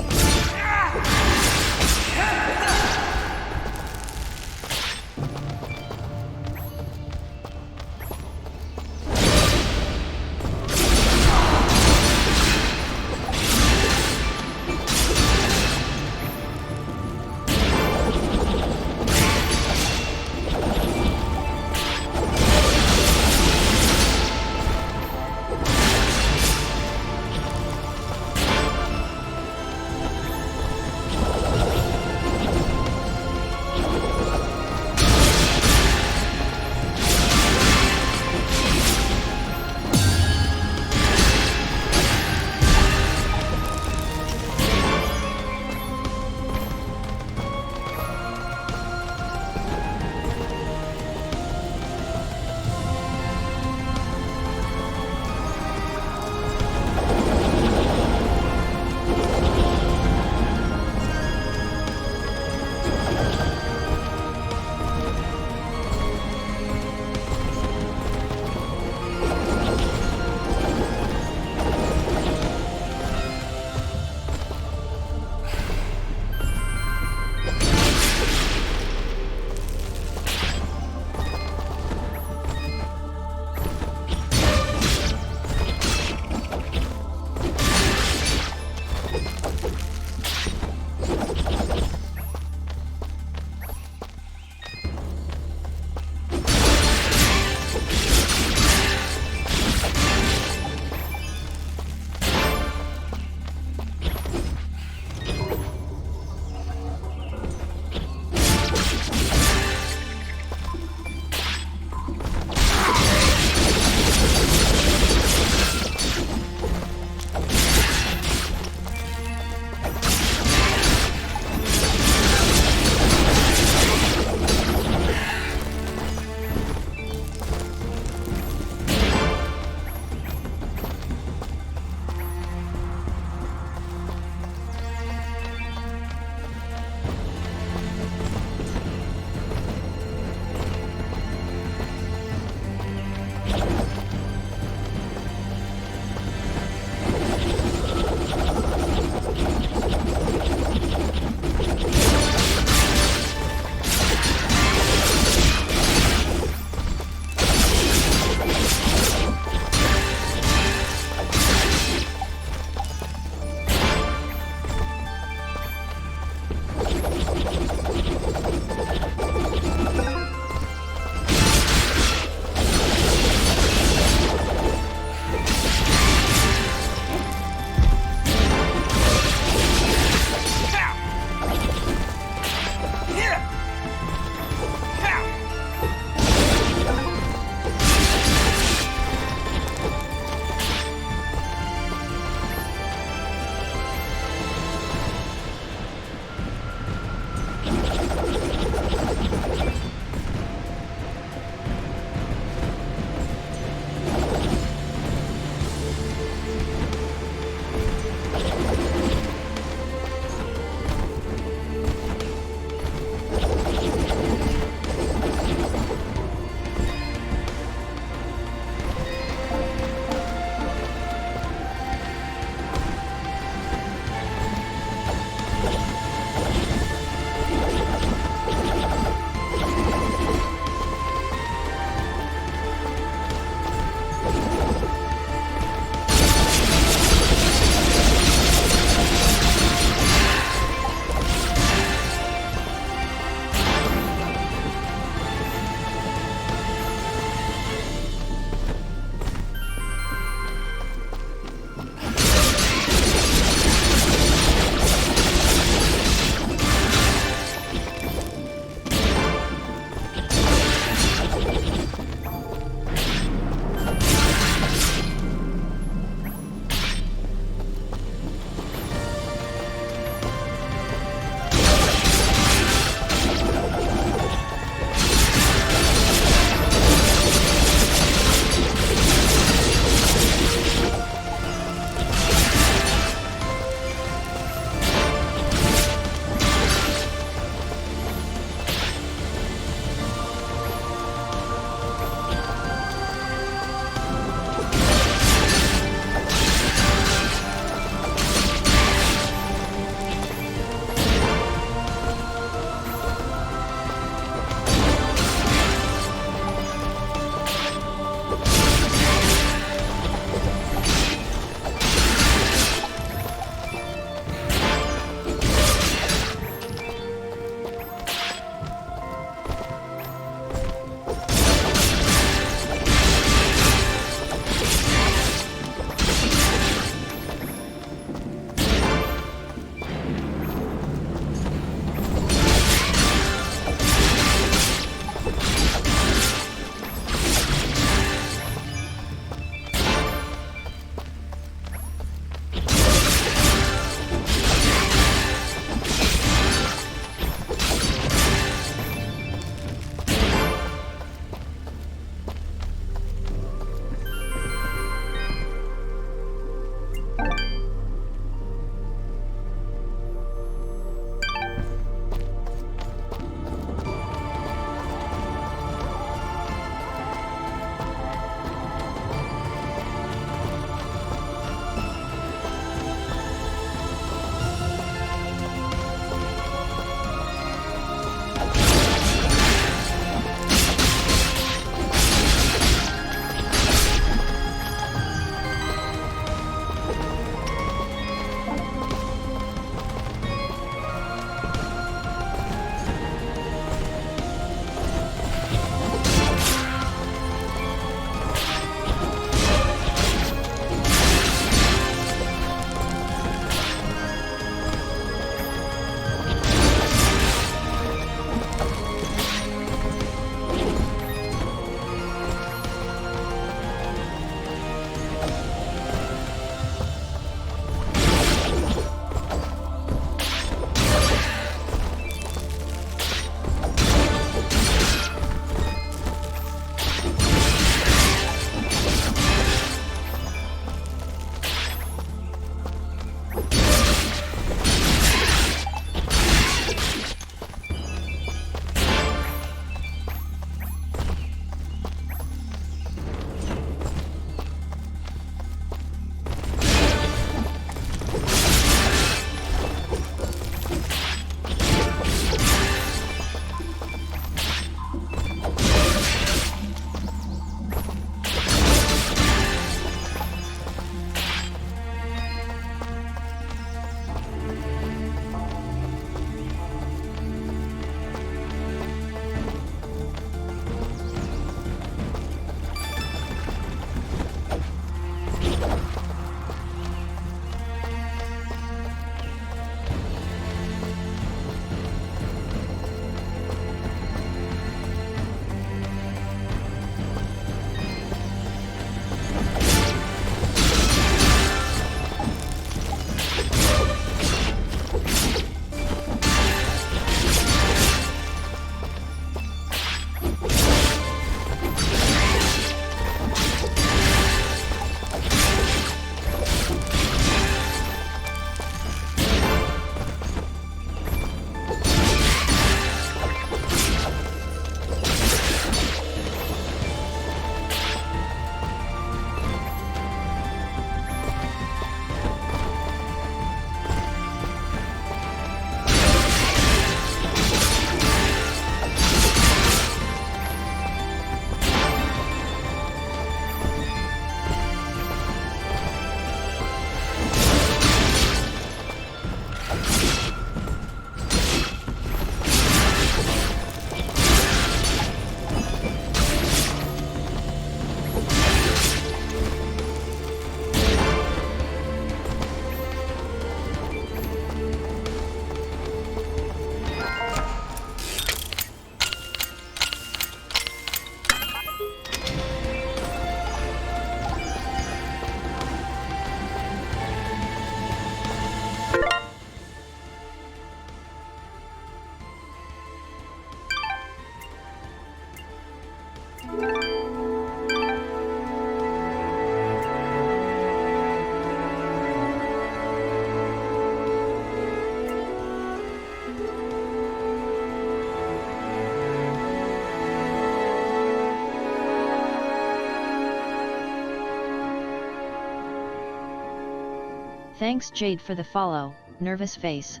Thanks Jade for the follow, nervous face.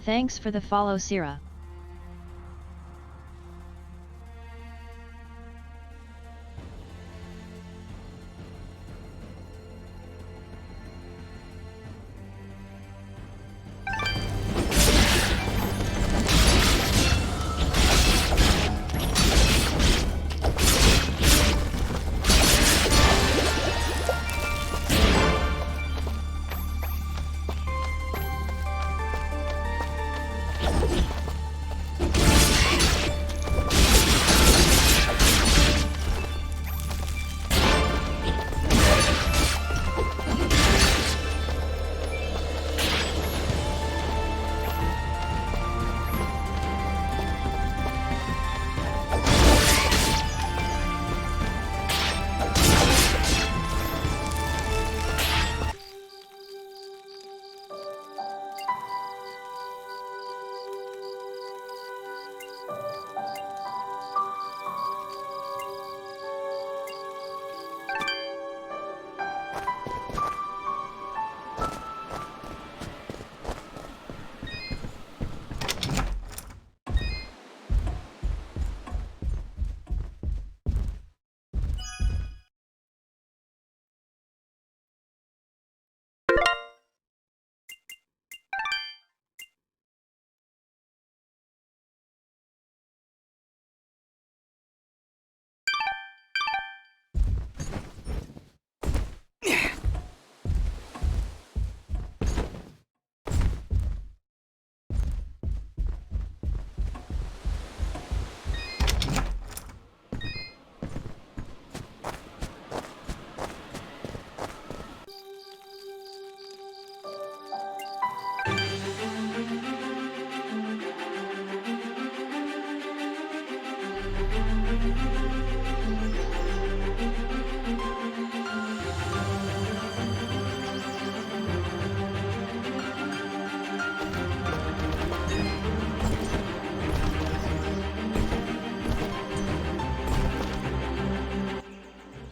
Thanks for the follow, Sira.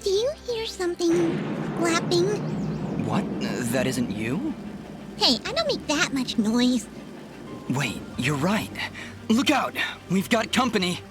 Do you hear something flapping? What? That isn't you? Hey, I don't make that much noise. Wait, you're right. Look out! We've got company!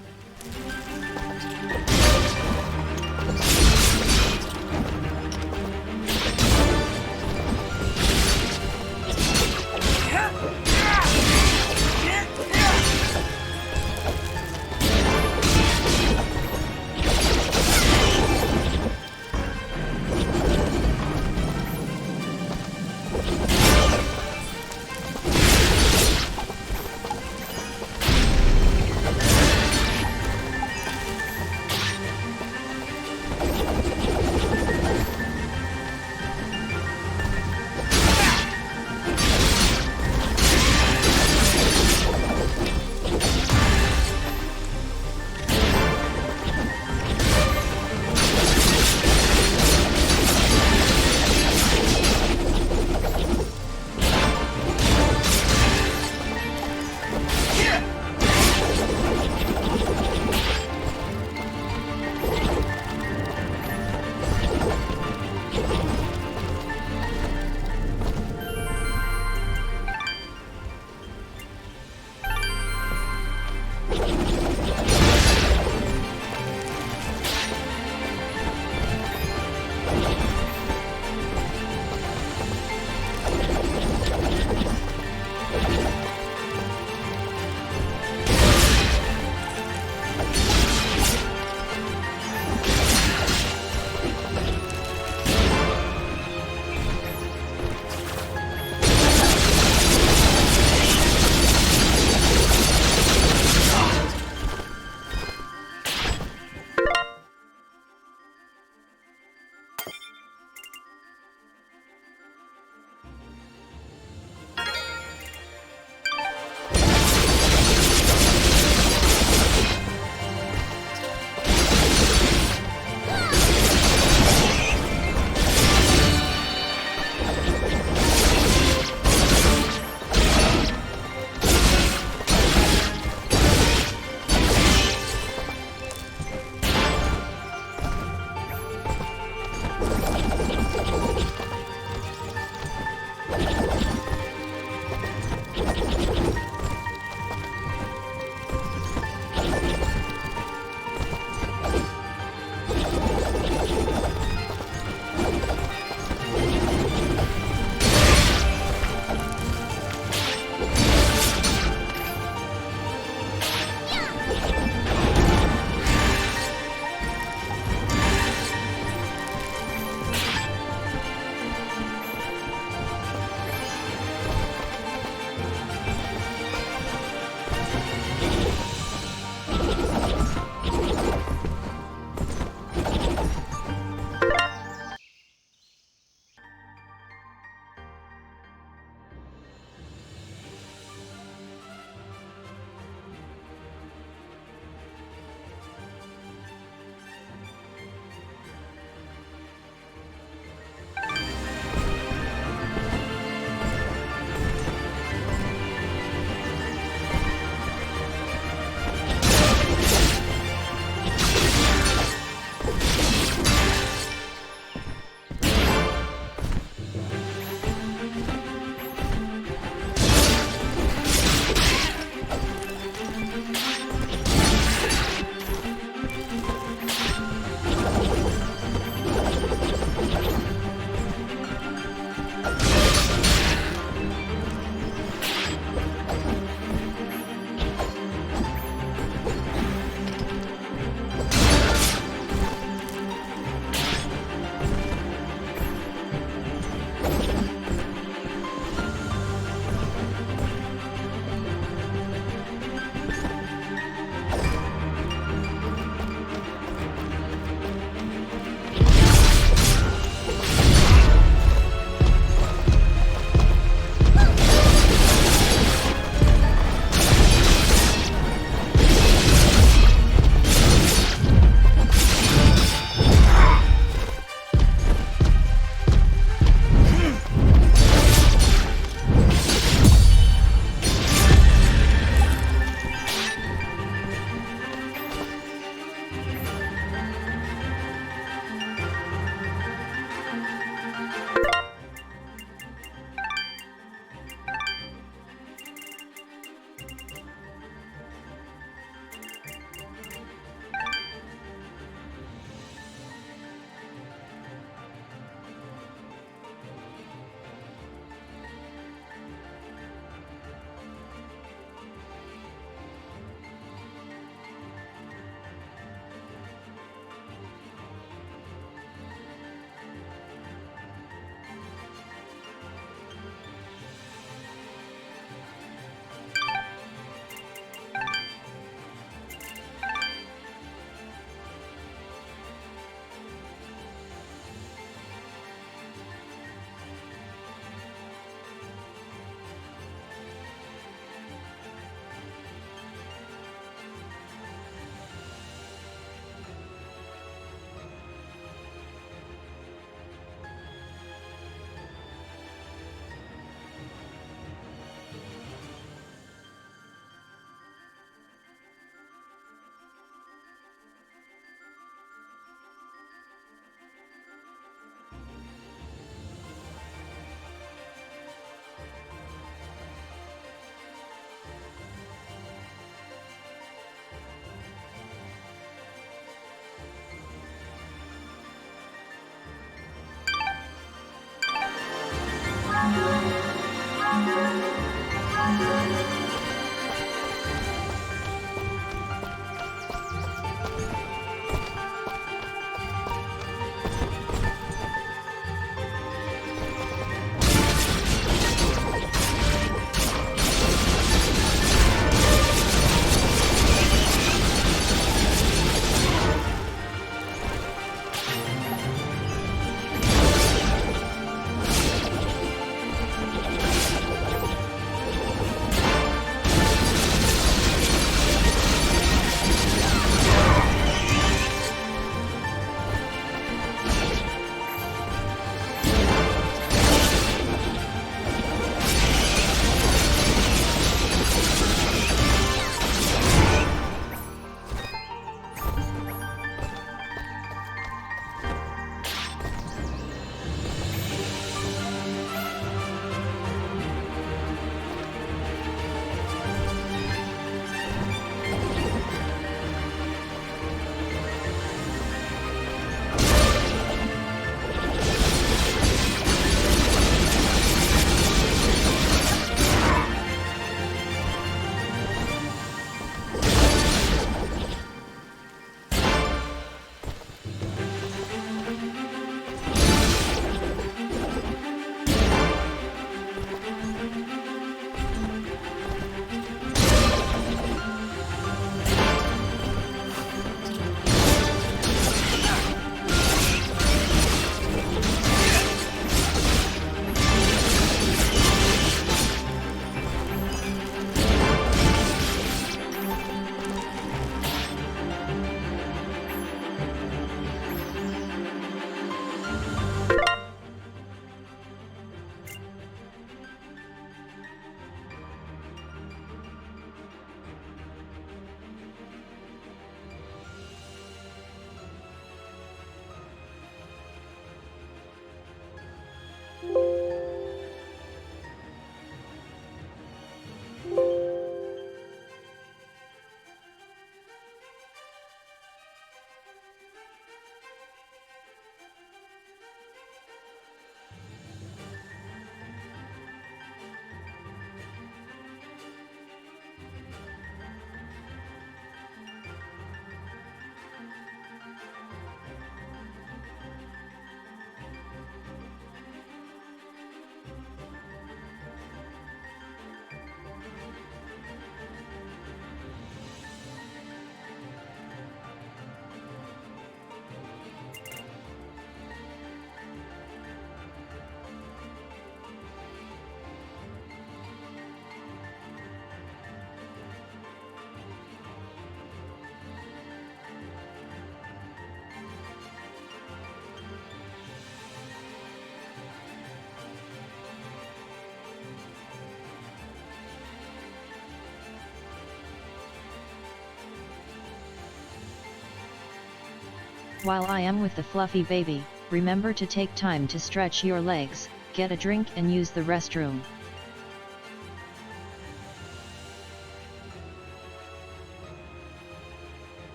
While I am with the fluffy baby, remember to take time to stretch your legs, get a drink and use the restroom.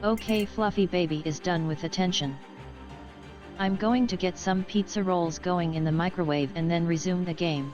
Okay, fluffy baby is done with attention. I'm going to get some pizza rolls going in the microwave and then resume the game.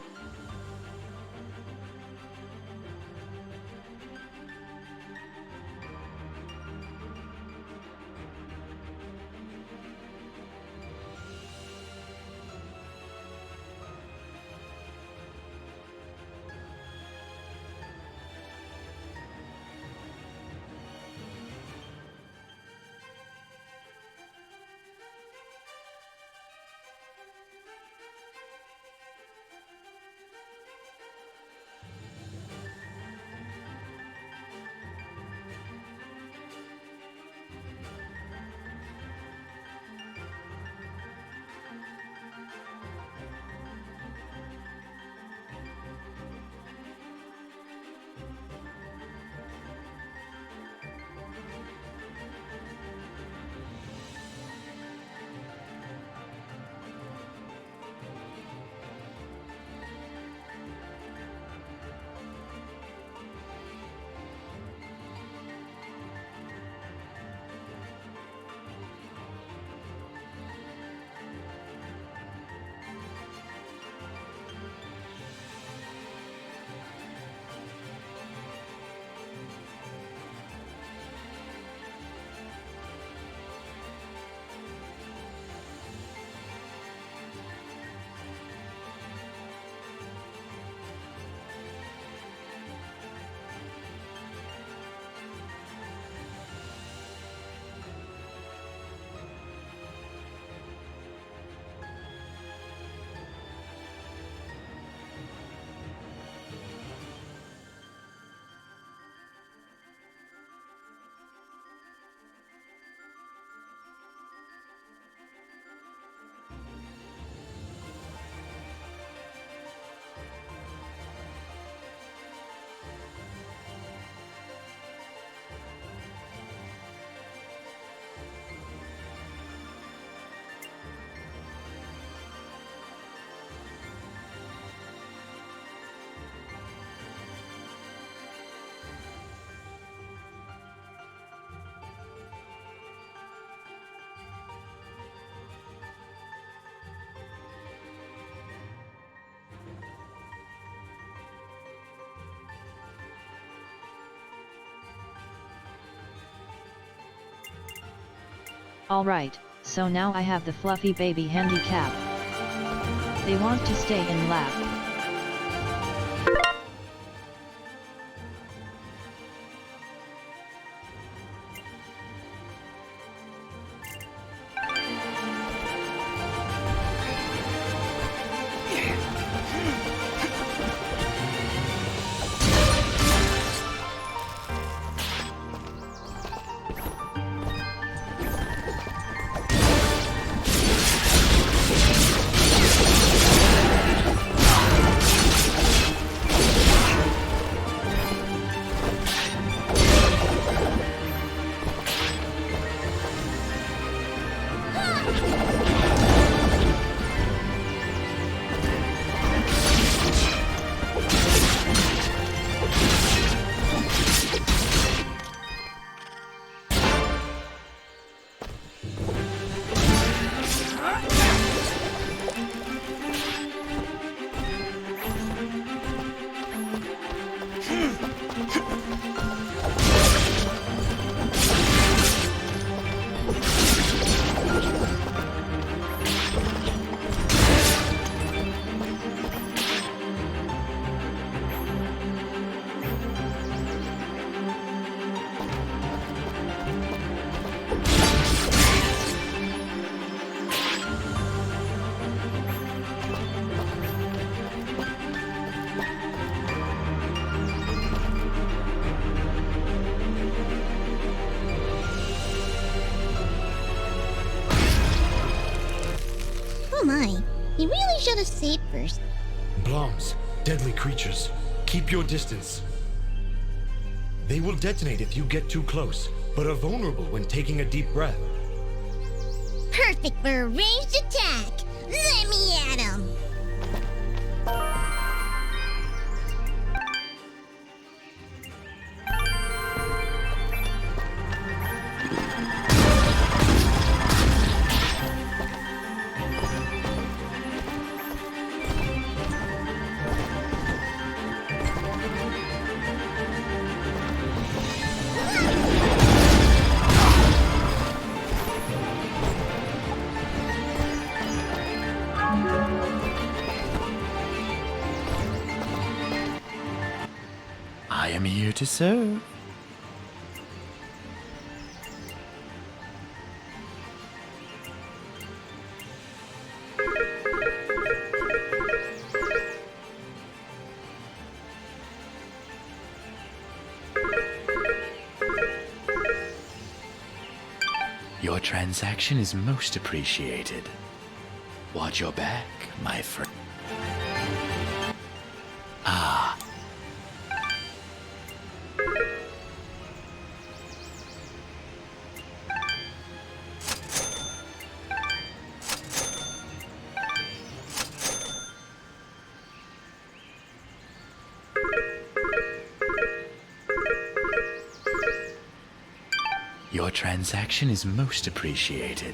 Alright, so now I have the fluffy baby handicap. They want to stay in lab. Oh my, he really should have saved first. Bloms, deadly creatures. Keep your distance. They will detonate if you get too close, but are vulnerable when taking a deep breath. Perfect for a ranged attack. Let me at him. I am here to serve. Your transaction is most appreciated. Watch your back, my friend. Ah. Your transaction is most appreciated.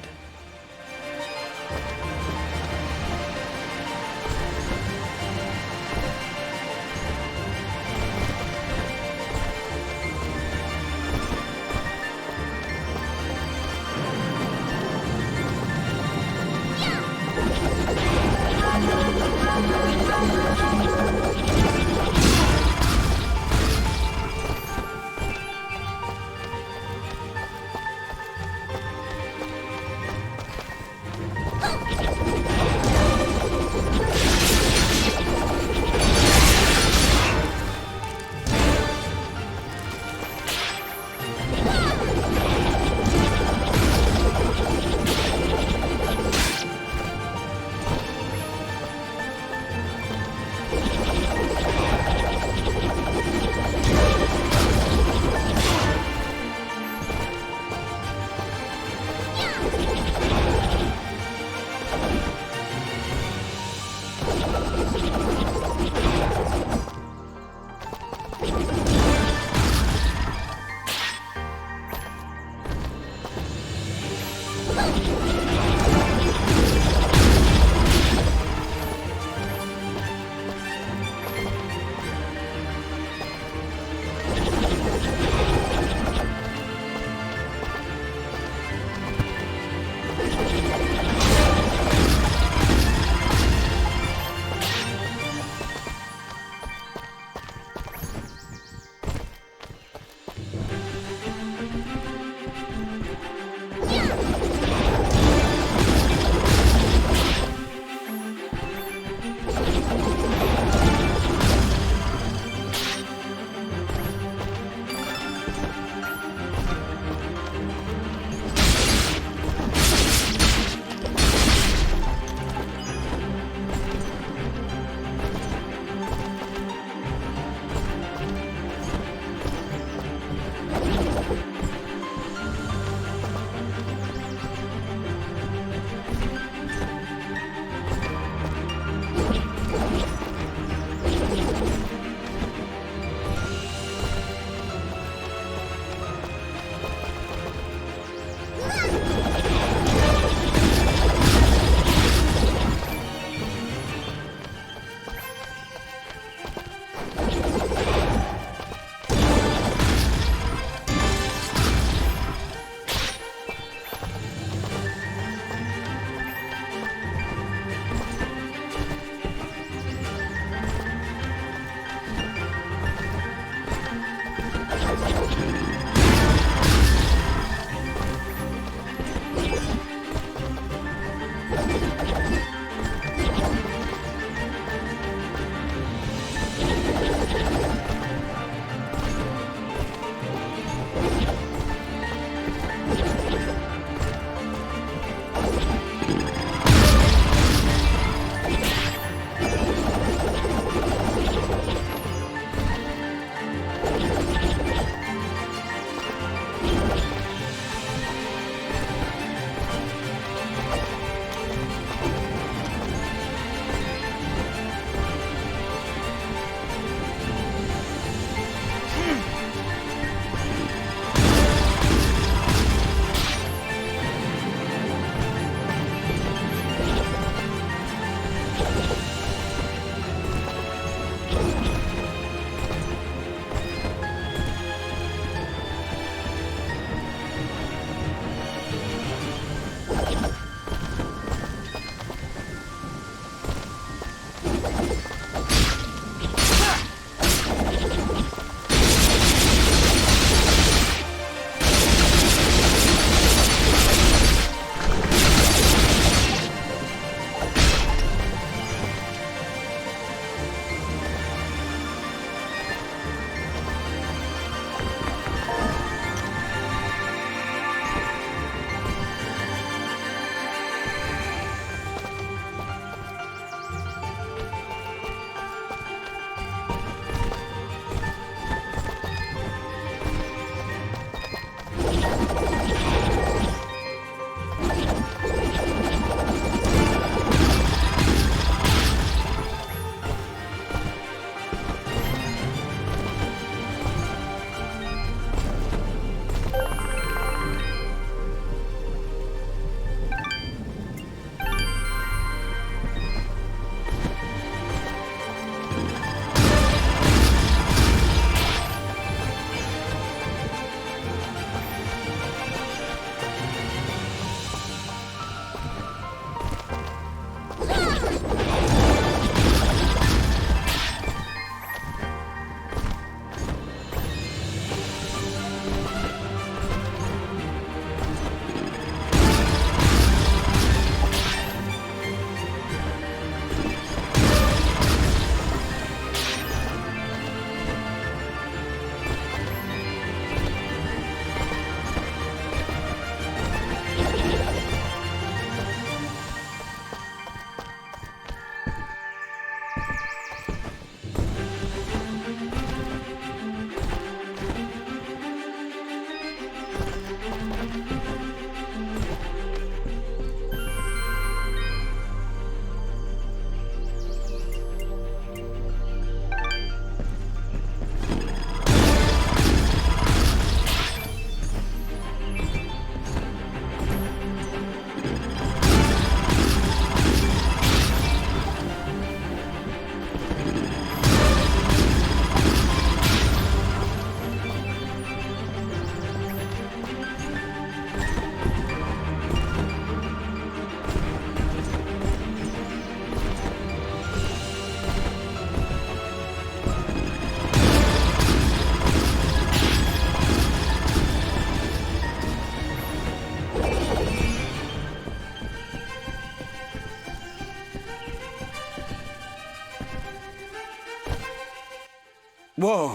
Whoa,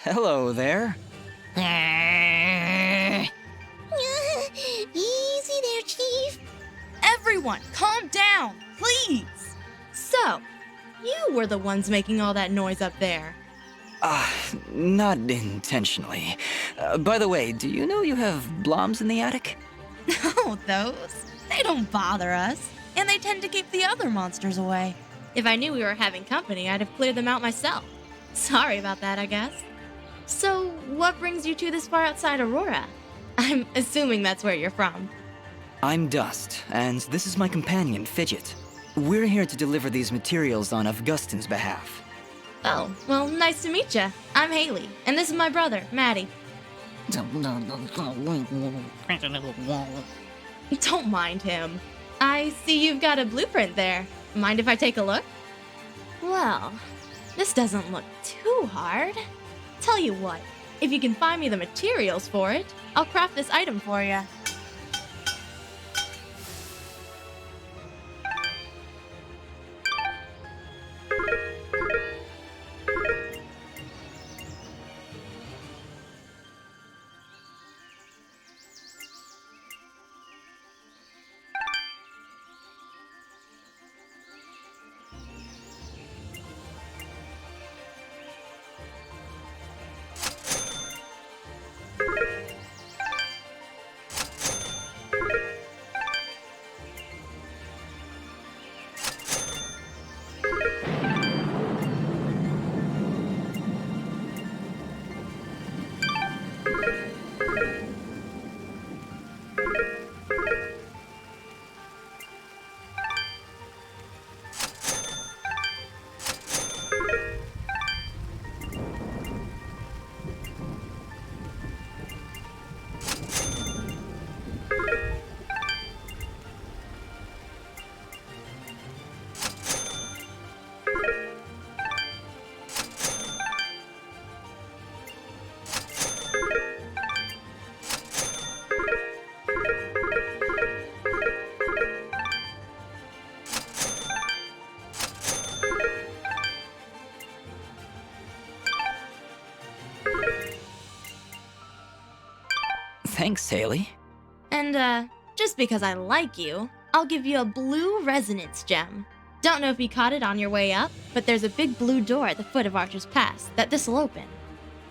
hello there. Easy there, Chief. Everyone, calm down, please. So, you were the ones making all that noise up there. Not intentionally. By the way, do you know you have bloms in the attic? Oh, those? They don't bother us, and they tend to keep the other monsters away. If I knew we were having company, I'd have cleared them out myself. Sorry about that, I guess. So, what brings you two this far outside Aurora? I'm assuming that's where you're from. I'm Dust, and this is my companion, Fidget. We're here to deliver these materials on Augustin's behalf. Oh, well, nice to meet you. I'm Haley, and this is my brother, Maddie. Don't mind him. I see you've got a blueprint there. Mind if I take a look? Well, this doesn't look too hard. Tell you what, if you can find me the materials for it, I'll craft this item for you. Thanks, Haley. And, just because I like you, I'll give you a blue resonance gem. Don't know if you caught it on your way up, but there's a big blue door at the foot of Archer's Pass that this'll open.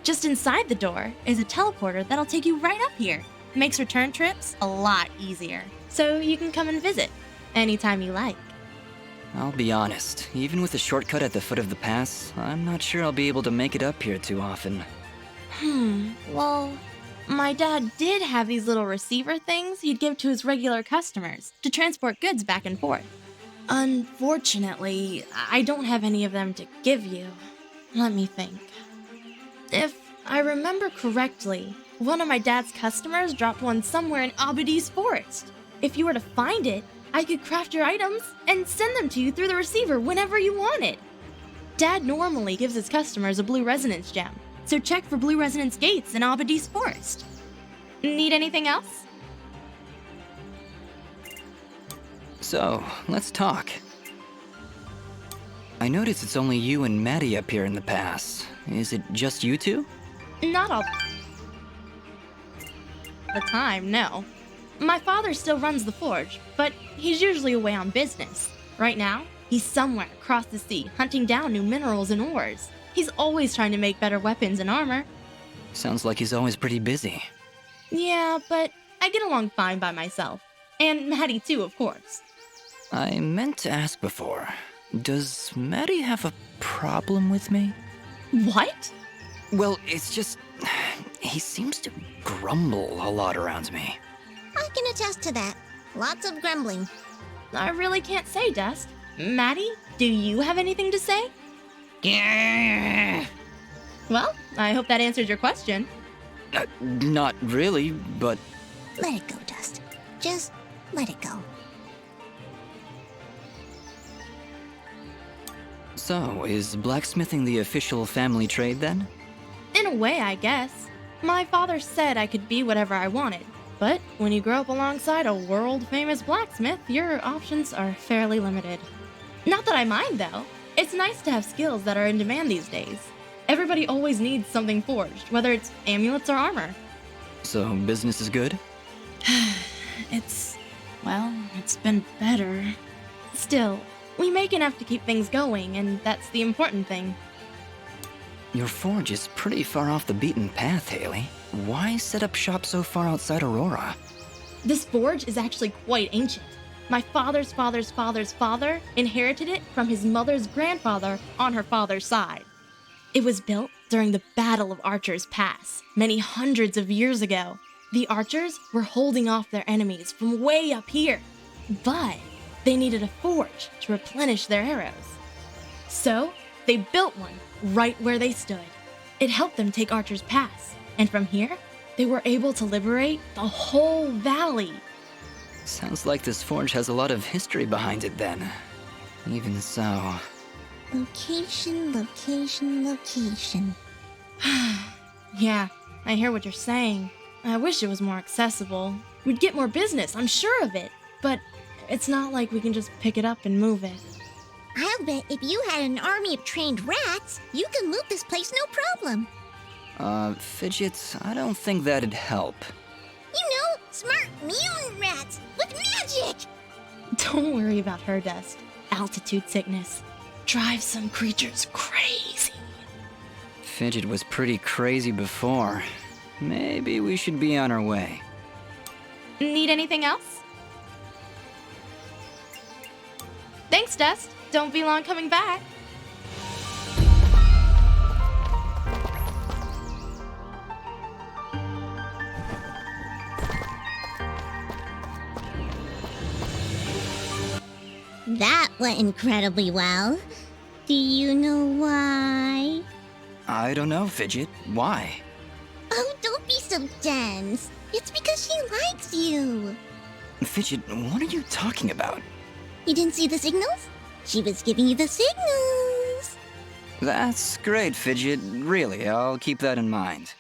Just inside the door is a teleporter that'll take you right up here. Makes return trips a lot easier, so you can come and visit anytime you like. I'll be honest, even with the shortcut at the foot of the pass, I'm not sure I'll be able to make it up here too often. Well, my dad did have these little receiver things he'd give to his regular customers to transport goods back and forth. Unfortunately, I don't have any of them to give you. Let me think. If I remember correctly, one of my dad's customers dropped one somewhere in Abadi's forest. If you were to find it, I could craft your items and send them to you through the receiver whenever you wanted. Dad normally gives his customers a blue resonance gem, so check for blue resonance gates in Abadi's forest. Need anything else? So, let's talk. I notice it's only you and Maddie up here in the pass. Is it just you two? Not all the time, no. My father still runs the forge, but he's usually away on business. Right now, he's somewhere across the sea hunting down new minerals and ores. He's always trying to make better weapons and armor. Sounds like he's always pretty busy. Yeah, but I get along fine by myself. And Maddie too, of course. I meant to ask before. Does Maddie have a problem with me? What? Well, it's just... he seems to grumble a lot around me. I can attest to that. Lots of grumbling. I really can't say, Dust. Maddie, do you have anything to say? Yeah. Well, I hope that answered your question. Not really, but... Let it go, Dust. Just let it go. So, is blacksmithing the official family trade then? In a way, I guess. My father said I could be whatever I wanted. But when you grow up alongside a world-famous blacksmith, your options are fairly limited. Not that I mind, though. It's nice to have skills that are in demand these days. Everybody always needs something forged, whether it's amulets or armor. So, business is good? It's been better. Still, we make enough to keep things going, and that's the important thing. Your forge is pretty far off the beaten path, Haley. Why set up shop so far outside Aurora? This forge is actually quite ancient. My father's father's father's father inherited it from his mother's grandfather on her father's side. It was built during the Battle of Archer's Pass, many hundreds of years ago. The archers were holding off their enemies from way up here, but they needed a forge to replenish their arrows. So, they built one right where they stood. It helped them take Archer's Pass, and from here, they were able to liberate the whole valley. Sounds like this forge has a lot of history behind it then. Even so... Location, location, location. Yeah, I hear what you're saying. I wish it was more accessible. We'd get more business, I'm sure of it. But it's not like we can just pick it up and move it. I'll bet if you had an army of trained rats, you could loot this place no problem. Fidget, I don't think that'd help. You know, smart mutant rats with magic! Don't worry about her, Dust. Altitude sickness drives some creatures crazy. Fidget was pretty crazy before. Maybe we should be on our way. Need anything else? Thanks, Dust. Don't be long coming back. That went incredibly well. Do you know why? I don't know, Fidget. Why? Oh, don't be so dense. It's because she likes you. Fidget, what are you talking about? You didn't see the signals? She was giving you the signals. That's great, Fidget. Really, I'll keep that in mind.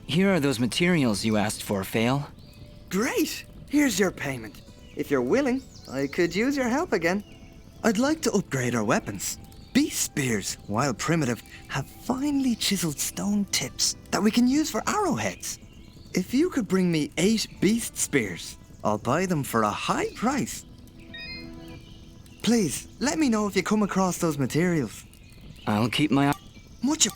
Here are those materials you asked for, Fail. Great! Here's your payment. If you're willing, I could use your help again. I'd like to upgrade our weapons. Beast spears, while primitive, have finely chiseled stone tips that we can use for arrowheads. If you could bring me 8 beast spears, I'll buy them for a high price. Please, let me know if you come across those materials. I'll keep my eye. Much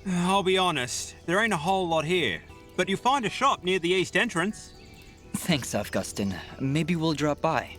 I'll be honest, there ain't a whole lot here. But you'll find a shop near the east entrance. Thanks, Augustin. Maybe we'll drop by.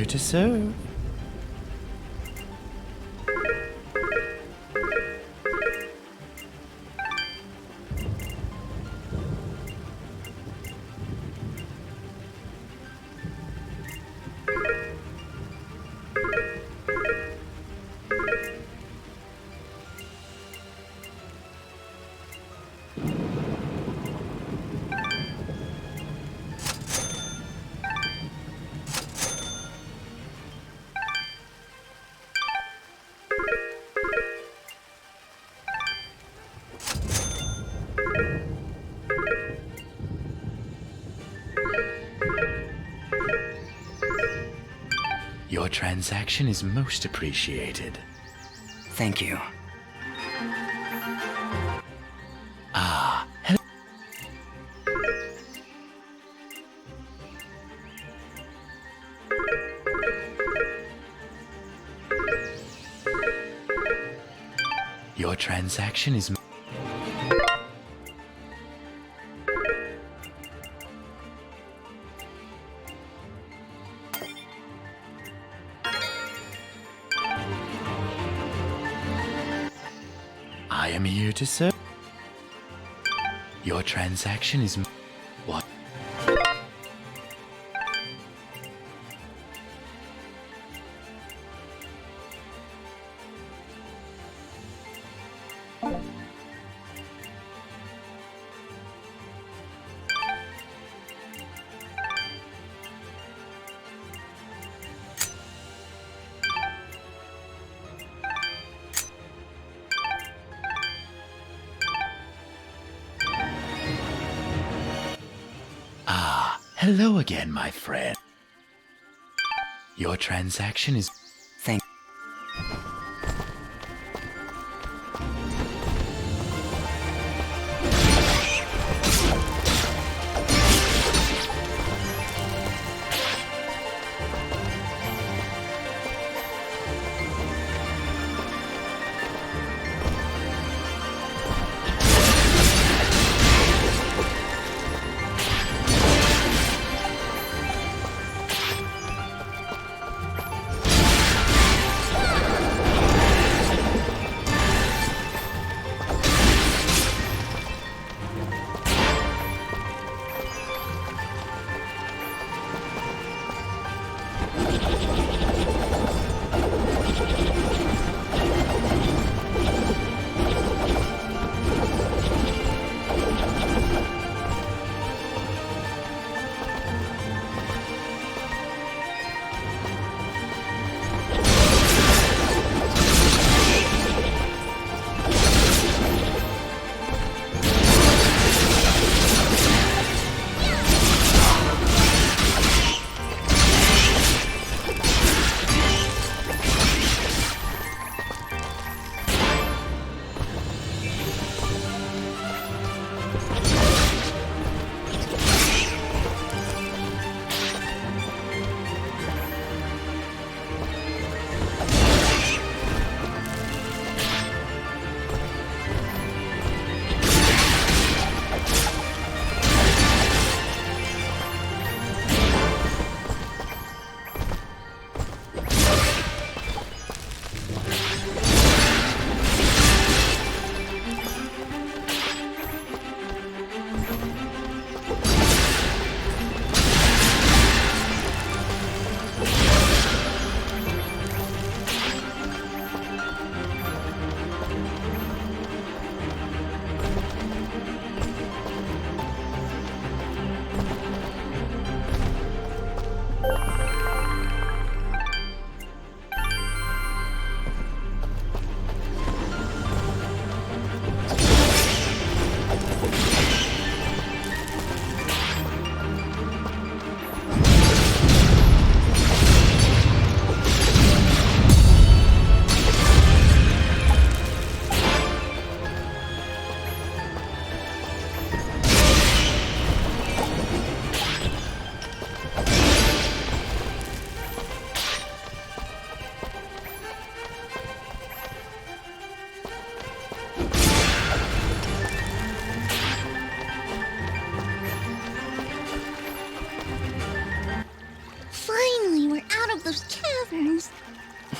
to serve. Your transaction is most appreciated. Thank you. Ah, your transaction is... I am here to serve. Your transaction is... What? Hello again, my friend. Your transaction is... Thank...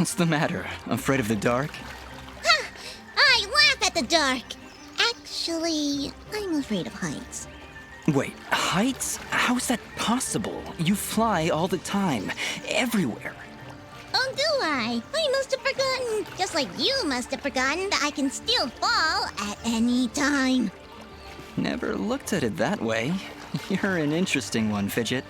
What's the matter? Afraid of the dark? I laugh at the dark. Actually, I'm afraid of heights. Wait, heights? How's that possible? You fly all the time, everywhere. Oh, do I? I must have forgotten. Just like you must have forgotten that I can still fall at any time. Never looked at it that way. You're an interesting one, Fidget.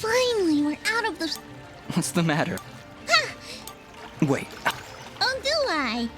Finally, we're out of the... What's the matter? Wait, Oh, do I?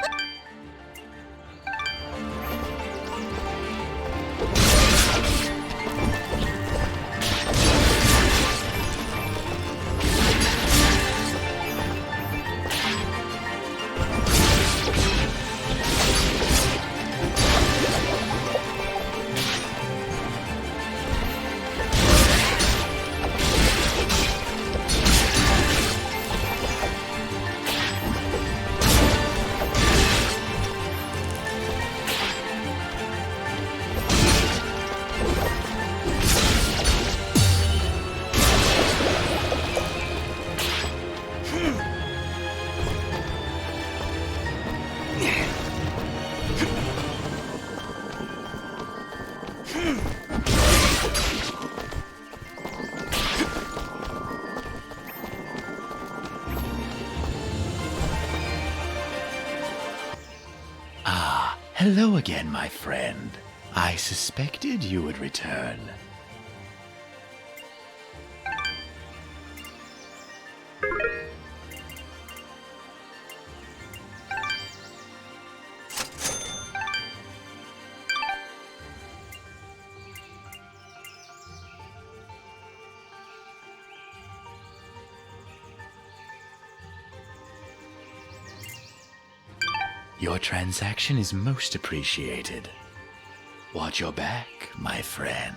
Hello again, my friend. I suspected you would return. Your transaction is most appreciated. Watch your back, my friend.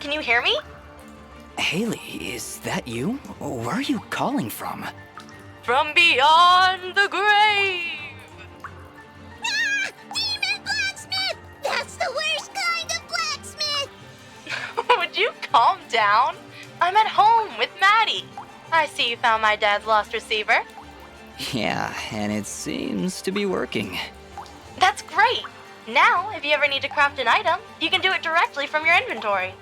Can you hear me? Haley, is that you? Where are you calling from? From beyond the grave! Ah! Demon blacksmith! That's the worst kind of blacksmith! Would you calm down? I'm at home with Maddie. I see you found my dad's lost receiver. Yeah, and it seems to be working. That's great! Now, if you ever need to craft an item, you can do it directly from your inventory.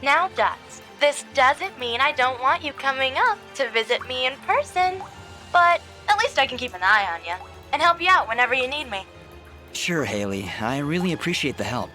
Now, Dots, this doesn't mean I don't want you coming up to visit me in person, but at least I can keep an eye on you and help you out whenever you need me. Sure, Haley. I really appreciate the help.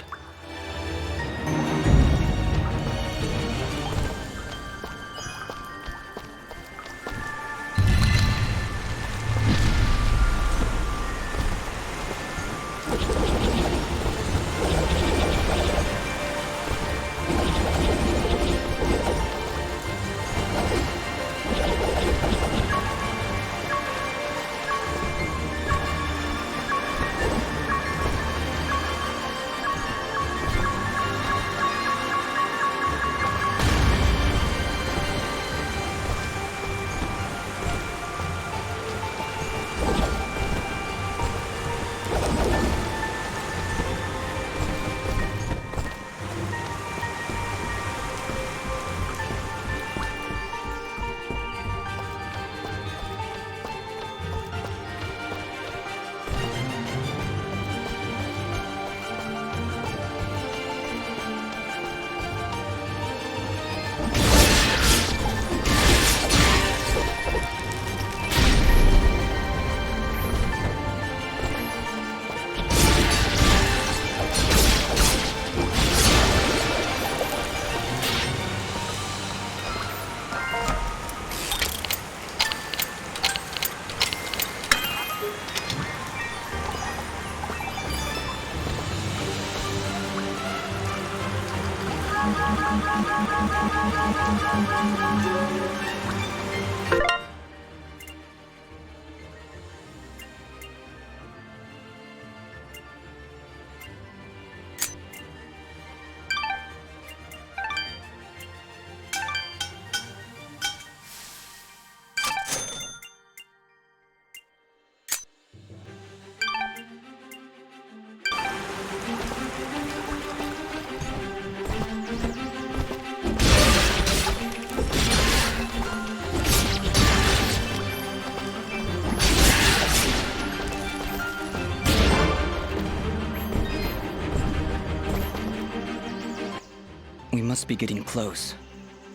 We must be getting close.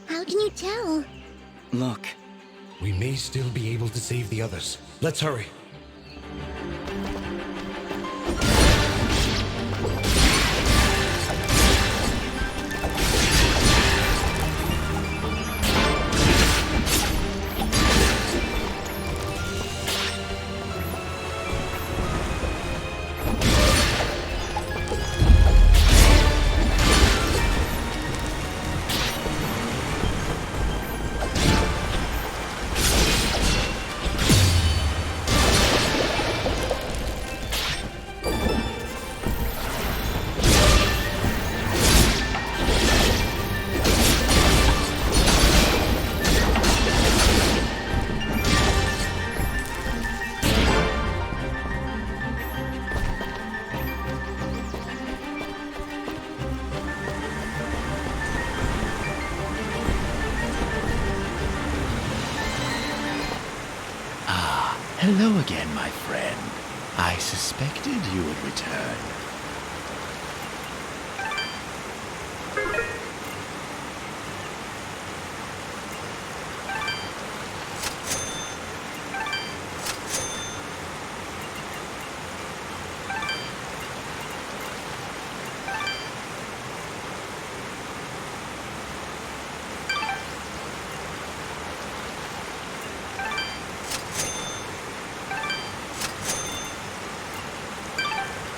How can you tell? Look. We may still be able to save the others. Let's hurry. Hello again, my friend. I suspected you would return.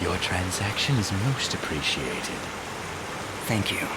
Your transaction is most appreciated. Thank you.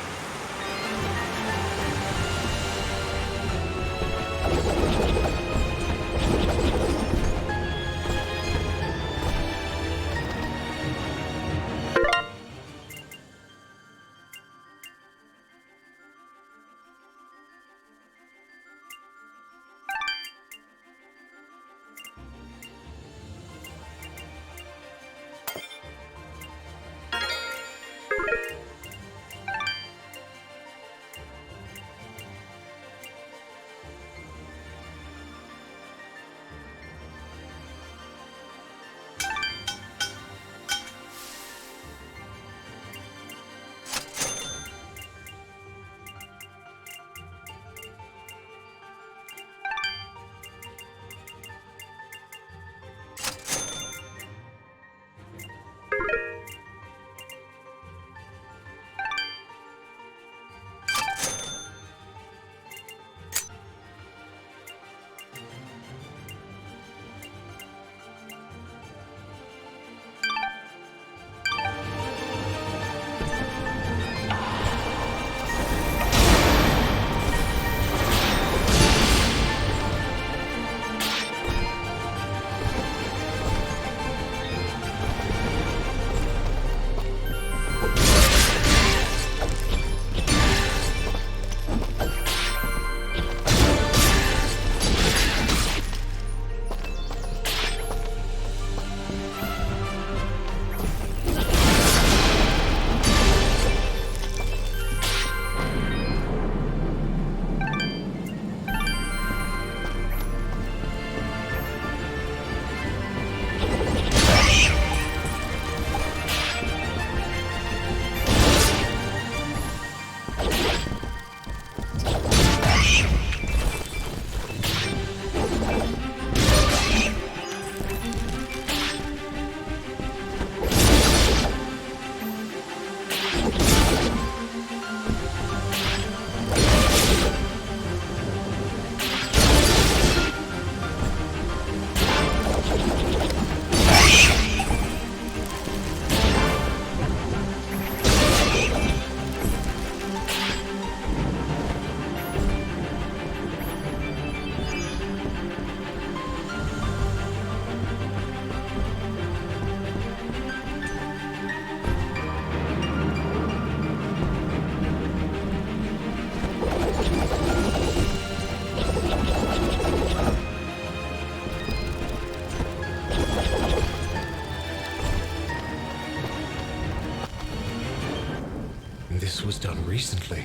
this was done recently.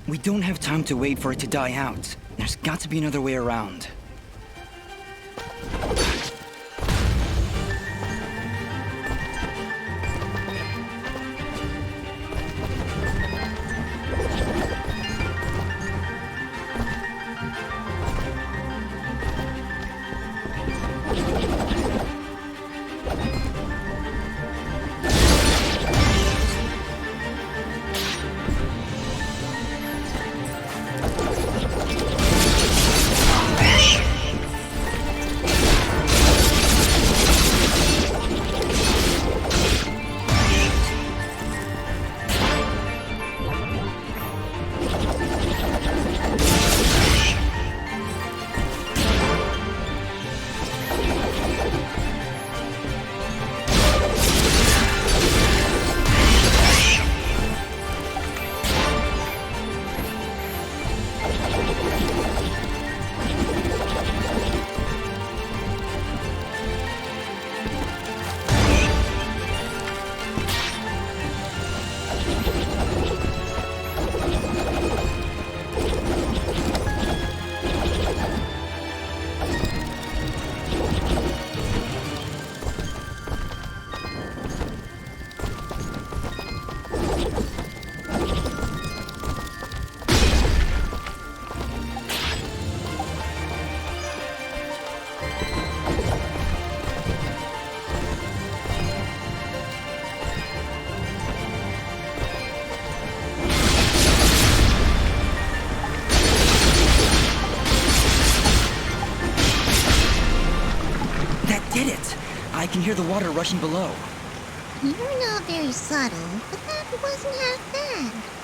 We don't have time to wait for it to die out. There's got to be another way around. I can hear the water rushing below. You're not very subtle, but that wasn't half bad.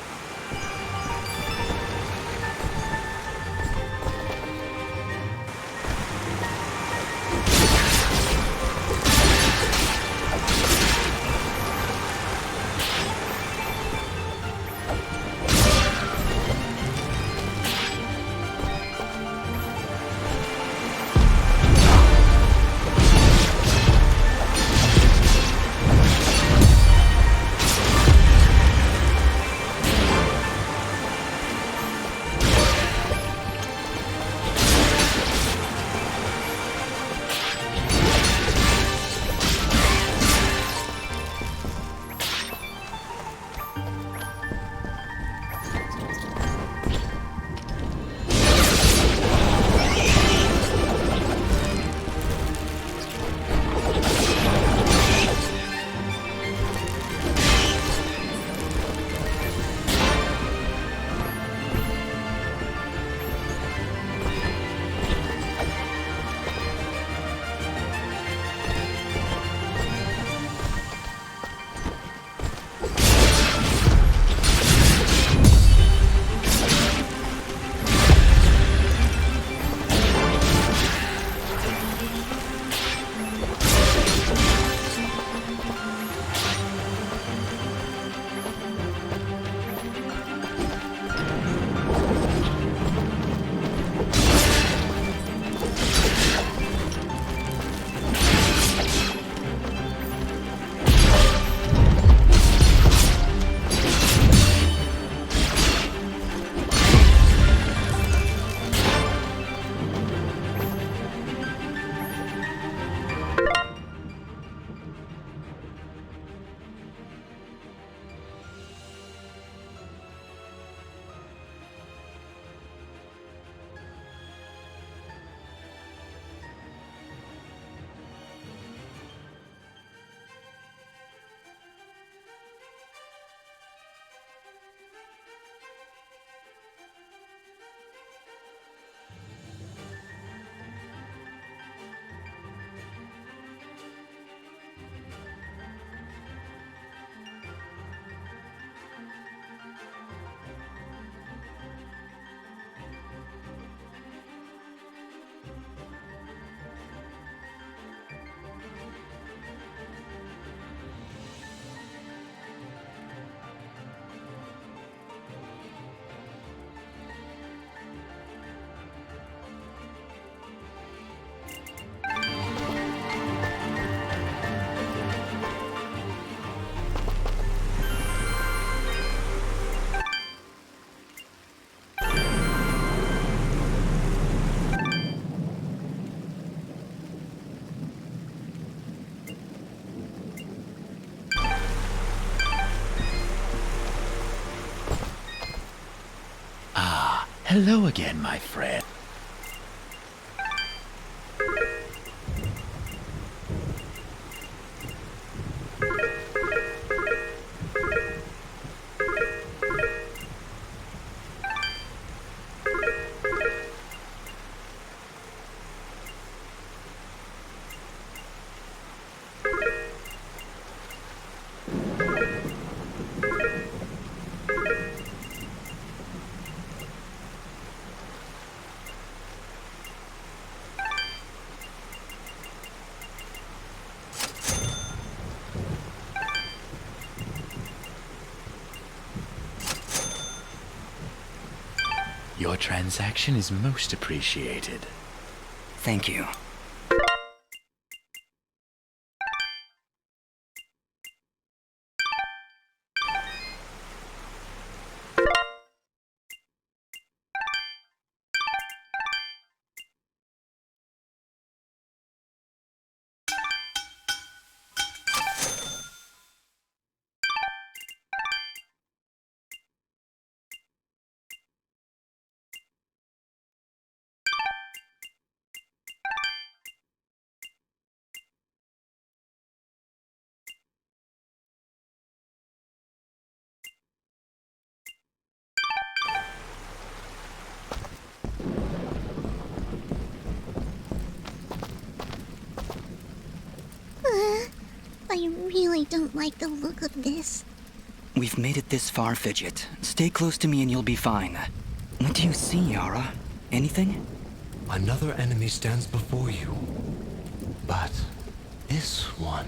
Hello again, my friend. Your transaction is most appreciated. Thank you. I really don't like the look of this. We've made it this far, Fidget. Stay close to me and you'll be fine. What do you see, Yara? Anything? Another enemy stands before you. But this one...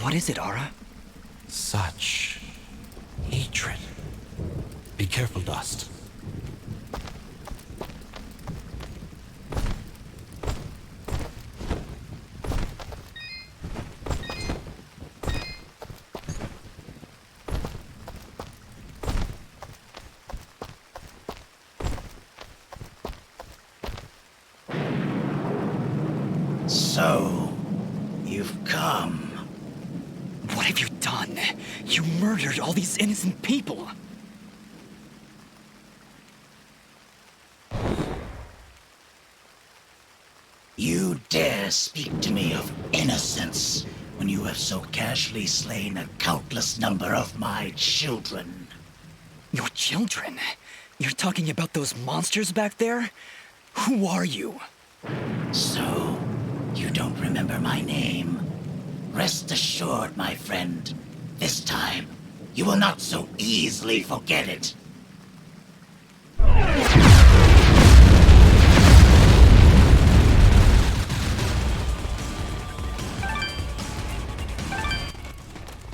What is it, Ara? Such hatred. Be careful, Dust. So, you've come. What have you done? You murdered all these innocent people. You dare speak to me of innocence when you have so casually slain a countless number of my children. Your children? You're talking about those monsters back there? Who are you? So, you don't remember my name? Rest assured, my friend, this time, you will not so easily forget it.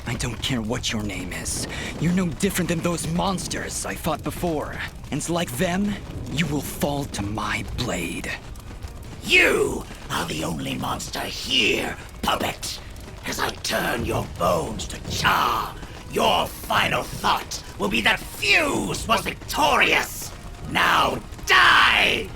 I don't care what your name is. You're no different than those monsters I fought before. And like them, you will fall to my blade. You are the only monster here, puppet. As I turn your bones to char, your final thought will be that Fuse was victorious. Now die!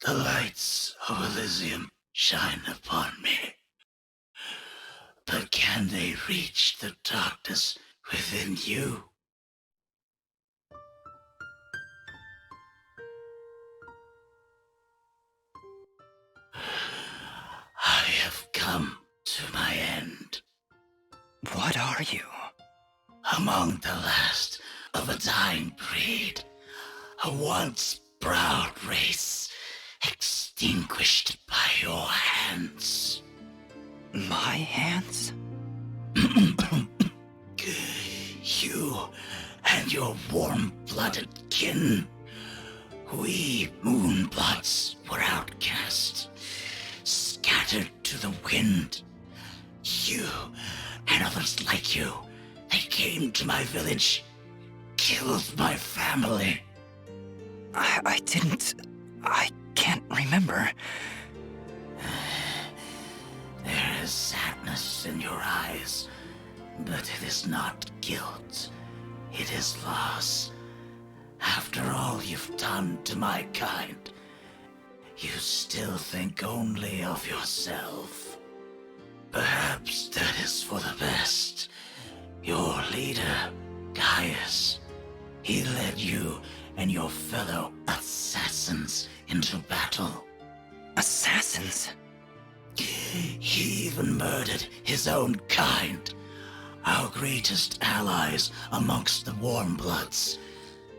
The lights of Elysian shine upon me. But can they reach the darkness within you? I've come to my end. What are you? Among the last of a dying breed, a once proud race, extinguished by your hands. My hands? You and your warm-blooded kin. We Moonbloods were outcast, scattered to the wind. You and others like you, they came to my village, killed my family. I can't remember. There is sadness in your eyes, but it is not guilt. It is loss. After all you've done to my kind, you still think only of yourself. Perhaps that is for the best. Your leader, Gaius, he led you and your fellow assassins into battle. Assassins? He even murdered his own kind, our greatest allies amongst the Warmbloods.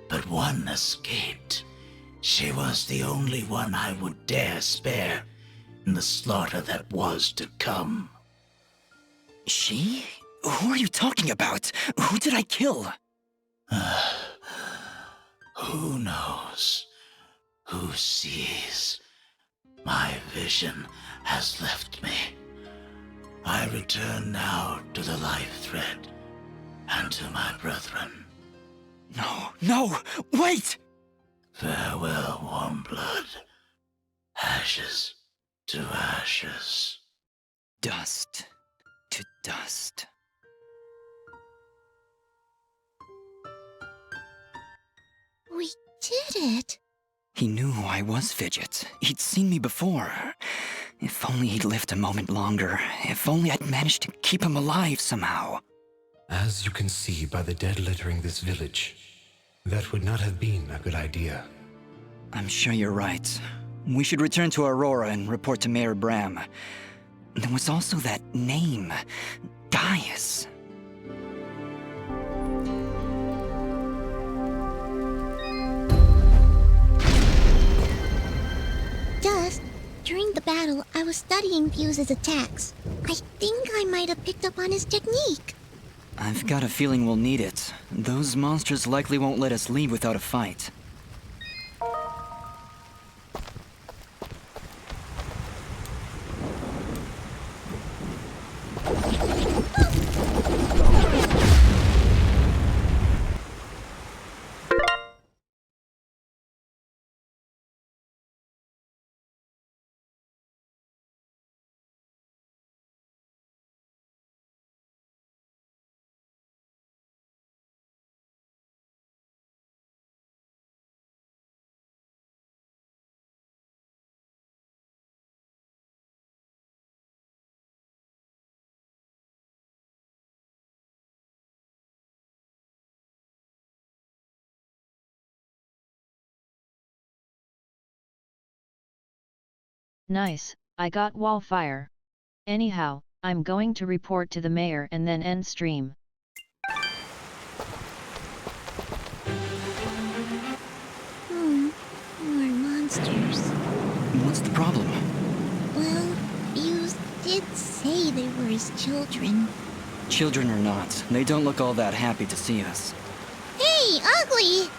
But one escaped. She was the only one I would dare spare in the slaughter that was to come. She? Who are you talking about? Who did I kill? Who knows? Who sees? My vision has left me. I return now to the life thread and to my brethren. No, wait! Farewell, Warmblood. Ashes to ashes. Dust to dust. We did it. He knew who I was, Fidget. He'd seen me before. If only he'd lived a moment longer. If only I'd managed to keep him alive somehow. As you can see by the dead littering this village, that would not have been a good idea. I'm sure you're right. We should return to Aurora and report to Mayor Bram. There was also that name, Gaius. Dust, during the battle, I was studying Fuse's attacks. I think I might have picked up on his technique. I've got a feeling we'll need it. Those monsters likely won't let us leave without a fight. Nice, I got wallfire. Anyhow, I'm going to report to the mayor and then end stream. More monsters. What's the problem? Well, Fuse did say they were his children. Children or not, they don't look all that happy to see us. Hey, Ugly!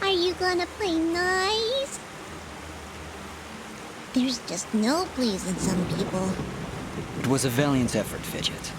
Are you gonna play nice? There's just no pleasing some people. It was a valiant effort, Fidget.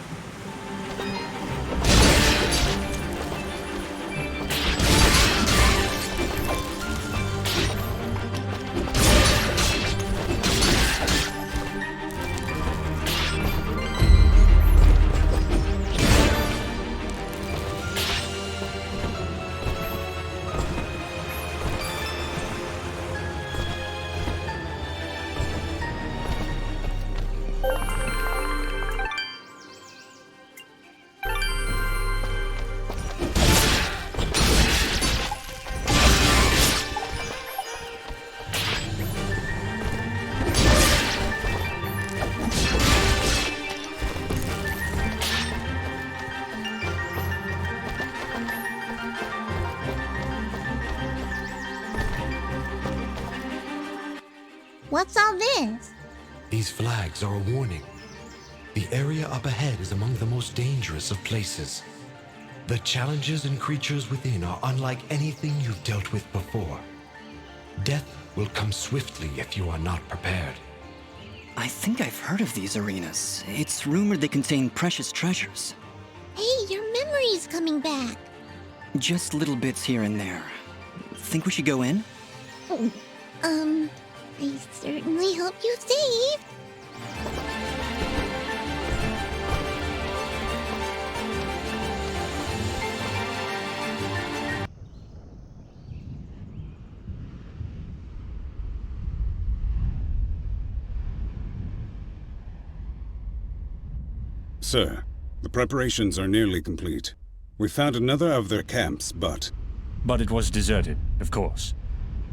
What's all this? These flags are a warning. The area up ahead is among the most dangerous of places. The challenges and creatures within are unlike anything you've dealt with before. Death will come swiftly if you are not prepared. I think I've heard of these arenas. It's rumored they contain precious treasures. Hey, your memory's coming back. Just little bits here and there. Think we should go in? Oh, I certainly hope you saved. Sir, the preparations are nearly complete. We found another of their camps, but it was deserted, of course.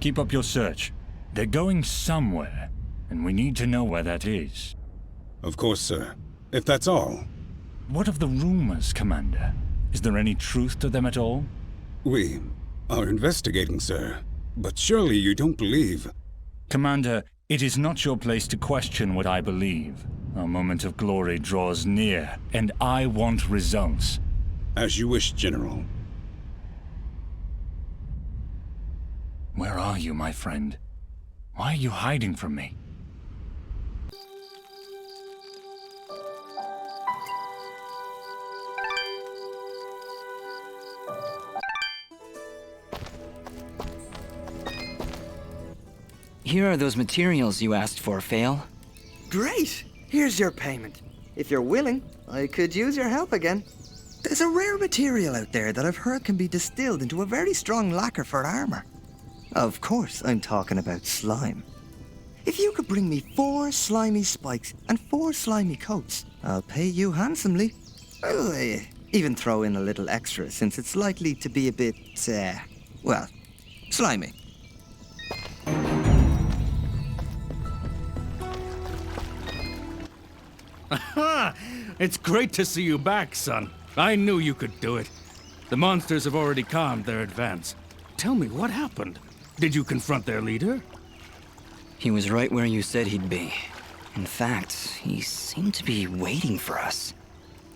Keep up your search. They're going somewhere, and we need to know where that is. Of course, sir. If that's all. What of the rumors, Commander? Is there any truth to them at all? We are investigating, sir. But surely you don't believe... Commander, it is not your place to question what I believe. Our moment of glory draws near, and I want results. As you wish, General. Where are you, my friend? Why are you hiding from me? Here are those materials you asked for, Fail. Great! Here's your payment. If you're willing, I could use your help again. There's a rare material out there that I've heard can be distilled into a very strong lacquer for armor. Of course, I'm talking about slime. If you could bring me 4 slimy spikes and 4 slimy coats, I'll pay you handsomely. I'll even throw in a little extra since it's likely to be a bit, well, slimy. Aha! It's great to see you back, son. I knew you could do it. The monsters have already calmed their advance. Tell me, what happened? Did you confront their leader? He was right where you said he'd be. In fact, he seemed to be waiting for us.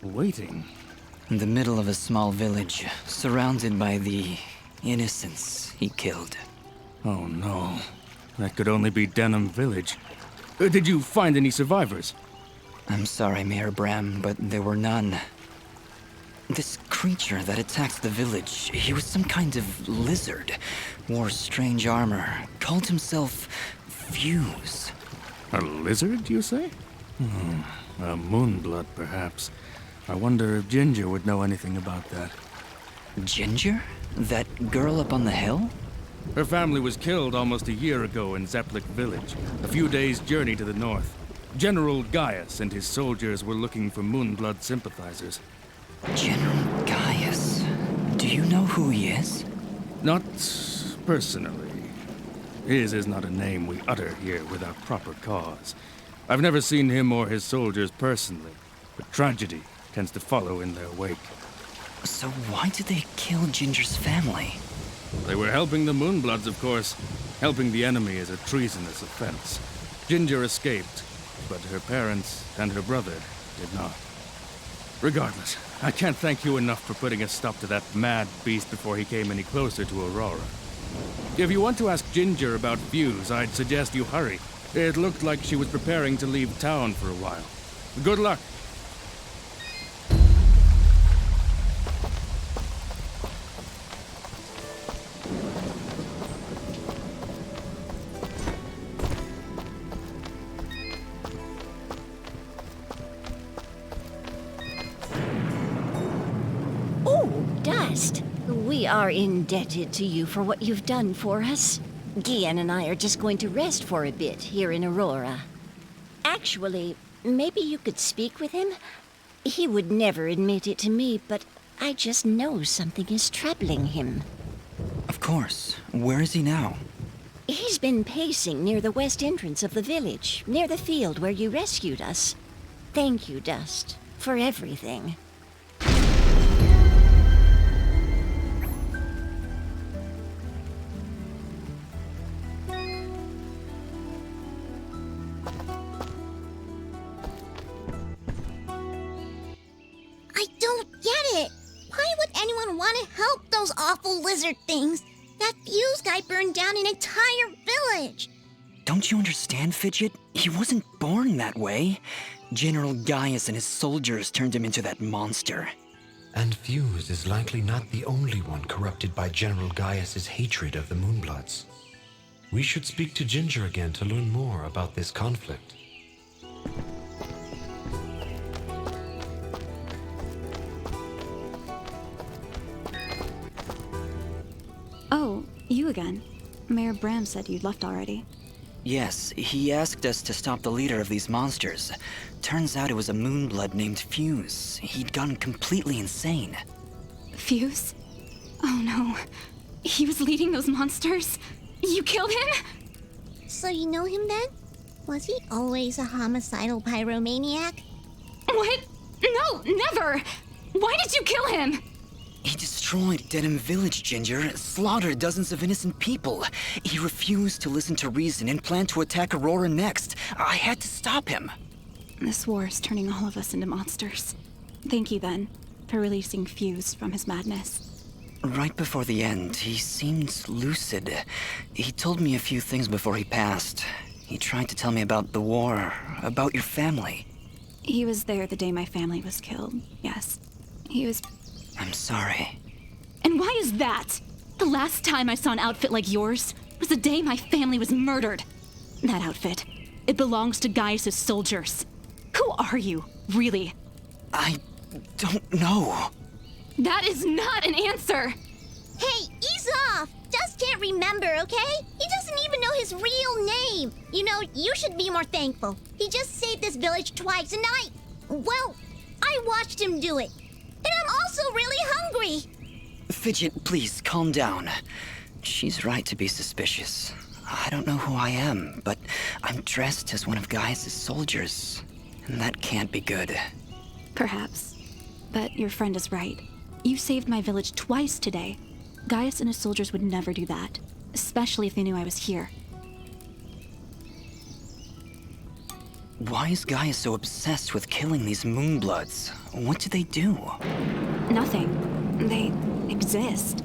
Waiting? In the middle of a small village, surrounded by the innocents he killed. Oh no. That could only be Denham Village. Did you find any survivors? I'm sorry, Mayor Bram, but there were none. This creature that attacked the village, he was some kind of lizard, wore strange armor, called himself Fuse. A lizard, you say? A moonblood, perhaps. I wonder if Ginger would know anything about that. Ginger? That girl up on the hill? Her family was killed almost a year ago in Zepplik village, a few days' journey to the north. General Gaius and his soldiers were looking for Moonblood sympathizers. General Gaius? Do you know who he is? Not personally. His is not a name we utter here without proper cause. I've never seen him or his soldiers personally, but tragedy tends to follow in their wake. So why did they kill Ginger's family? They were helping the Moonbloods, of course. Helping the enemy is a treasonous offense. Ginger escaped, but her parents and her brother did not. Regardless, I can't thank you enough for putting a stop to that mad beast before he came any closer to Aurora. If you want to ask Ginger about Fuse, I'd suggest you hurry. It looked like she was preparing to leave town for a while. Good luck. We are indebted to you for what you've done for us. Gian and I are just going to rest for a bit here in Aurora. Actually, maybe you could speak with him? He would never admit it to me, but I just know something is troubling him. Of course. Where is he now? He's been pacing near the west entrance of the village, near the field where you rescued us. Thank you, Dust, for everything. want to help those awful lizard things. That fuse guy burned down an entire village. Don't you understand, Fidget? He wasn't born that way. General Gaius and his soldiers turned him into that monster. And Fuse is likely not the only one corrupted by General Gaius's hatred of the Moonbloods. We should speak to Ginger again to learn more about this conflict. Oh, you again. Mayor Bram said you'd left already. Yes, he asked us to stop the leader of these monsters. Turns out it was a Moonblood named Fuse. He'd gone completely insane. Fuse? Oh no. He was leading those monsters? You killed him? So you know him then? Was he always a homicidal pyromaniac? What? No, never! Why did you kill him? He destroyed Dedham Village, Ginger, slaughtered dozens of innocent people. He refused to listen to reason and planned to attack Aurora next. I had to stop him. This war is turning all of us into monsters. Thank you, then, for releasing Fuse from his madness. Right before the end, he seemed lucid. He told me a few things before he passed. He tried to tell me about the war, about your family. He was there the day my family was killed, yes. He was... I'm sorry. And why is that? The last time I saw an outfit like yours was the day my family was murdered. That outfit, it belongs to Gaius' soldiers. Who are you, really? I don't know. That is not an answer! Hey, ease off! Just can't remember, okay? He doesn't even know his real name! You know, you should be more thankful. He just saved this village twice, and well, I watched him do it. And I'm also really hungry! Fidget, please, calm down. She's right to be suspicious. I don't know who I am, but I'm dressed as one of Gaius' soldiers. And that can't be good. Perhaps. But your friend is right. You saved my village twice today. Gaius and his soldiers would never do that, especially if they knew I was here. Why is Gaius so obsessed with killing these Moonbloods? What do they do? Nothing. They exist.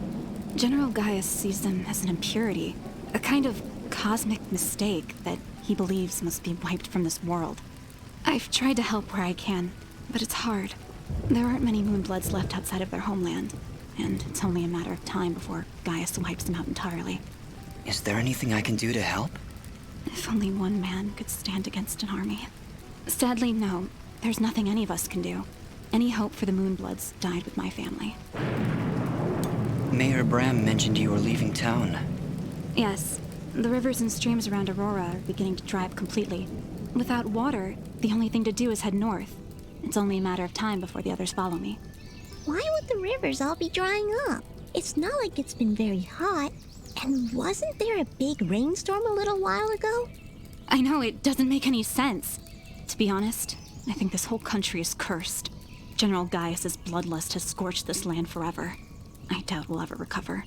General Gaius sees them as an impurity, a kind of cosmic mistake that he believes must be wiped from this world. I've tried to help where I can, but it's hard. There aren't many Moonbloods left outside of their homeland, and it's only a matter of time before Gaius wipes them out entirely. Is there anything I can do to help? If only one man could stand against an army. Sadly, no. There's nothing any of us can do. Any hope for the Moonbloods died with my family. Mayor Bram mentioned you were leaving town. Yes. The rivers and streams around Aurora are beginning to dry up completely. Without water, the only thing to do is head north. It's only a matter of time before the others follow me. Why would the rivers all be drying up? It's not like it's been very hot. And wasn't there a big rainstorm a little while ago? I know, it doesn't make any sense. To be honest, I think this whole country is cursed. General Gaius' bloodlust has scorched this land forever. I doubt we'll ever recover.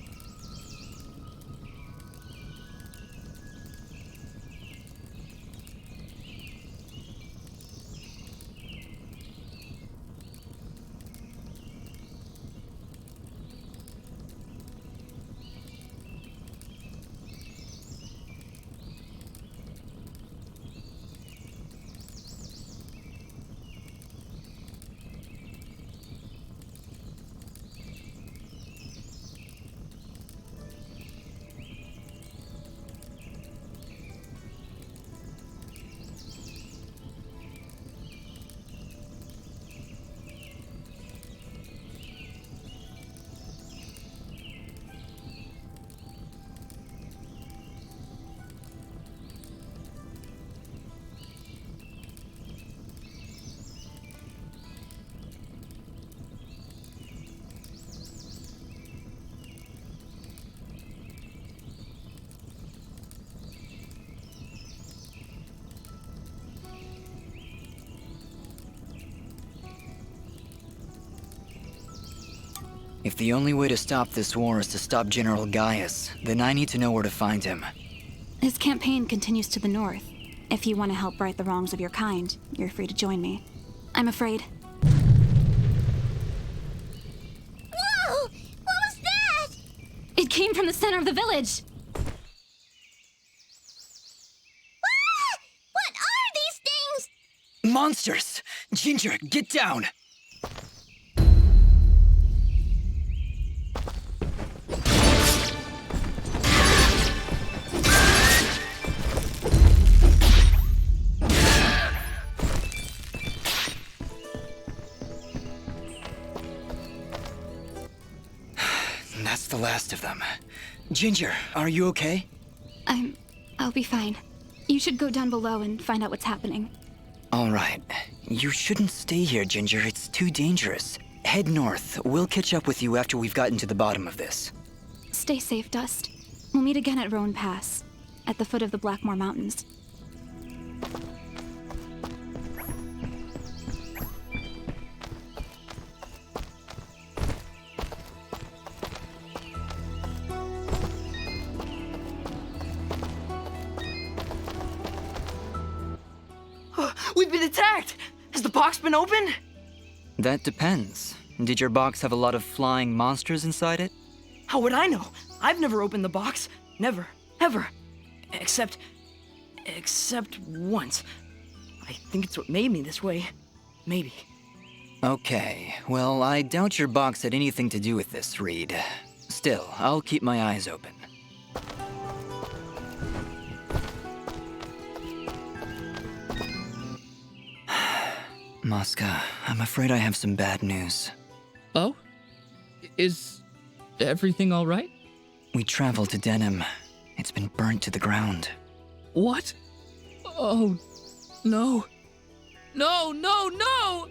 If the only way to stop this war is to stop General Gaius, then I need to know where to find him. His campaign continues to the north. If you want to help right the wrongs of your kind, you're free to join me. I'm afraid. Whoa! came from the center of the village. Ah! What are these things? Monsters! Ginger, get down! That's the last of them. Ginger, are you okay? I'll be fine. You should go down below and find out what's happening. All right. You shouldn't stay here, Ginger. It's too dangerous. Head north. We'll catch up with you after we've gotten to the bottom of this. Stay safe, Dust. We'll meet again at Roan Pass, at the foot of the Blackmore Mountains. We've been attacked! Has the box been opened? That depends. Did your box have a lot of flying monsters inside it? How would I know? I've never opened the box. Never. Ever. Except once. I think it's what made me this way. Maybe. Okay. Well, I doubt your box had anything to do with this, Reed. Still, I'll keep my eyes open. Mosca, I'm afraid I have some bad news. Oh? Is everything all right? We traveled to Denim. It's been burnt to the ground. What? Oh, no. No, no, no!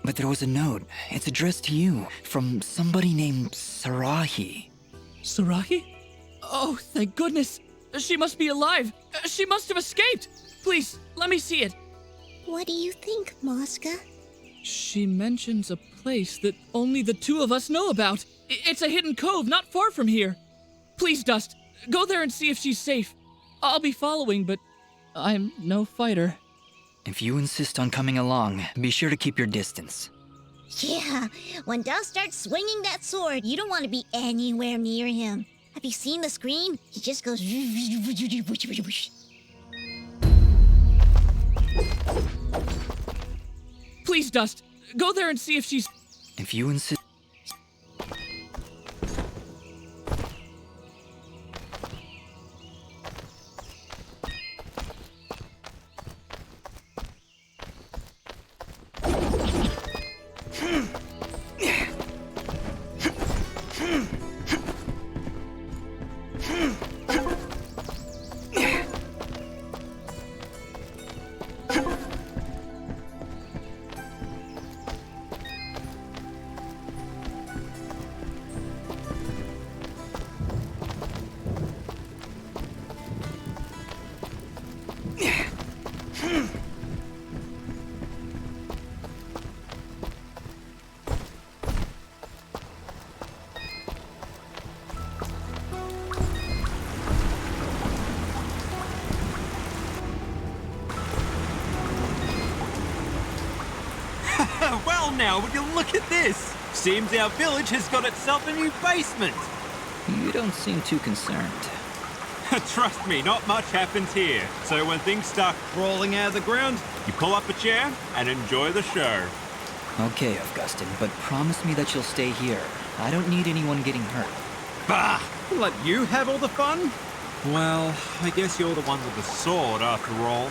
But there was a note. It's addressed to you, from somebody named Sarahi. Sarahi? Oh, thank goodness. She must be alive. She must have escaped. Please, let me see it. What do you think, Mosca? She mentions a place that only the two of us know about. It's a hidden cove not far from here. Please, Dust, go there and see if she's safe. I'll be following, but I'm no fighter. If you insist on coming along, be sure to keep your distance. Yeah, when Dust starts swinging that sword, you don't want to be anywhere near him. Have you seen the screen? He just goes... Please, Dust, go there and see if she's... If you insist... Well now, would you look at this? Seems our village has got itself a new basement. You don't seem too concerned. Trust me, not much happens here. So when things start crawling out of the ground, you pull up a chair and enjoy the show. Okay, Augustin, but promise me that you'll stay here. I don't need anyone getting hurt. Bah! Let you have all the fun? Well, I guess you're the one with the sword after all.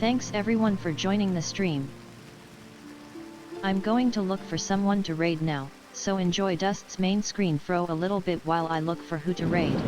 Thanks everyone for joining the stream. I'm going to look for someone to raid now, so enjoy Dust's main screen for a little bit while I look for who to raid.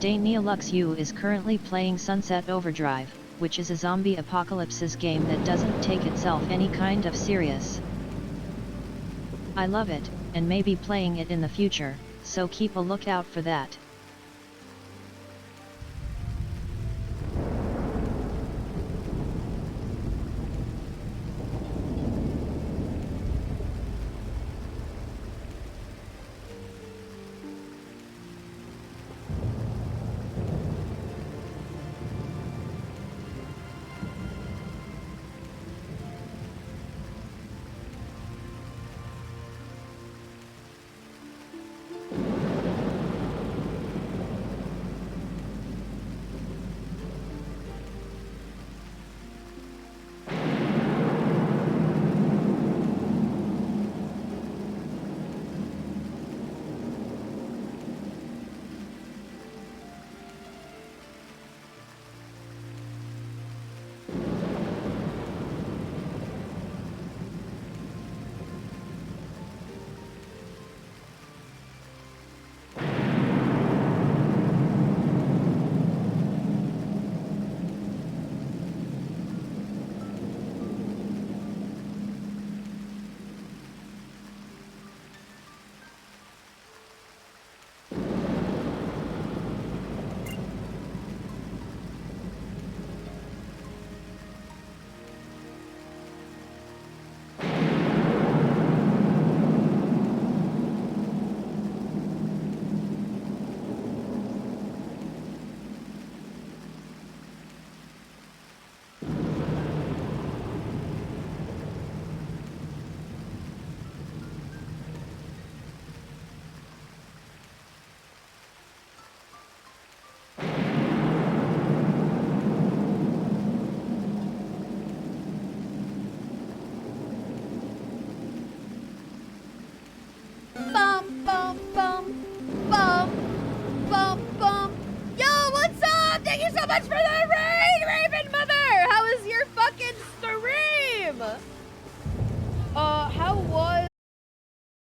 Danielux is currently playing Sunset Overdrive, which is a zombie apocalypse game that doesn't take itself any kind of serious. I love it, and may be playing it in the future, so keep a lookout for that. Bum, bum, bum, bum, bum, bum. Yo, what's up? Thank you so much for the raid,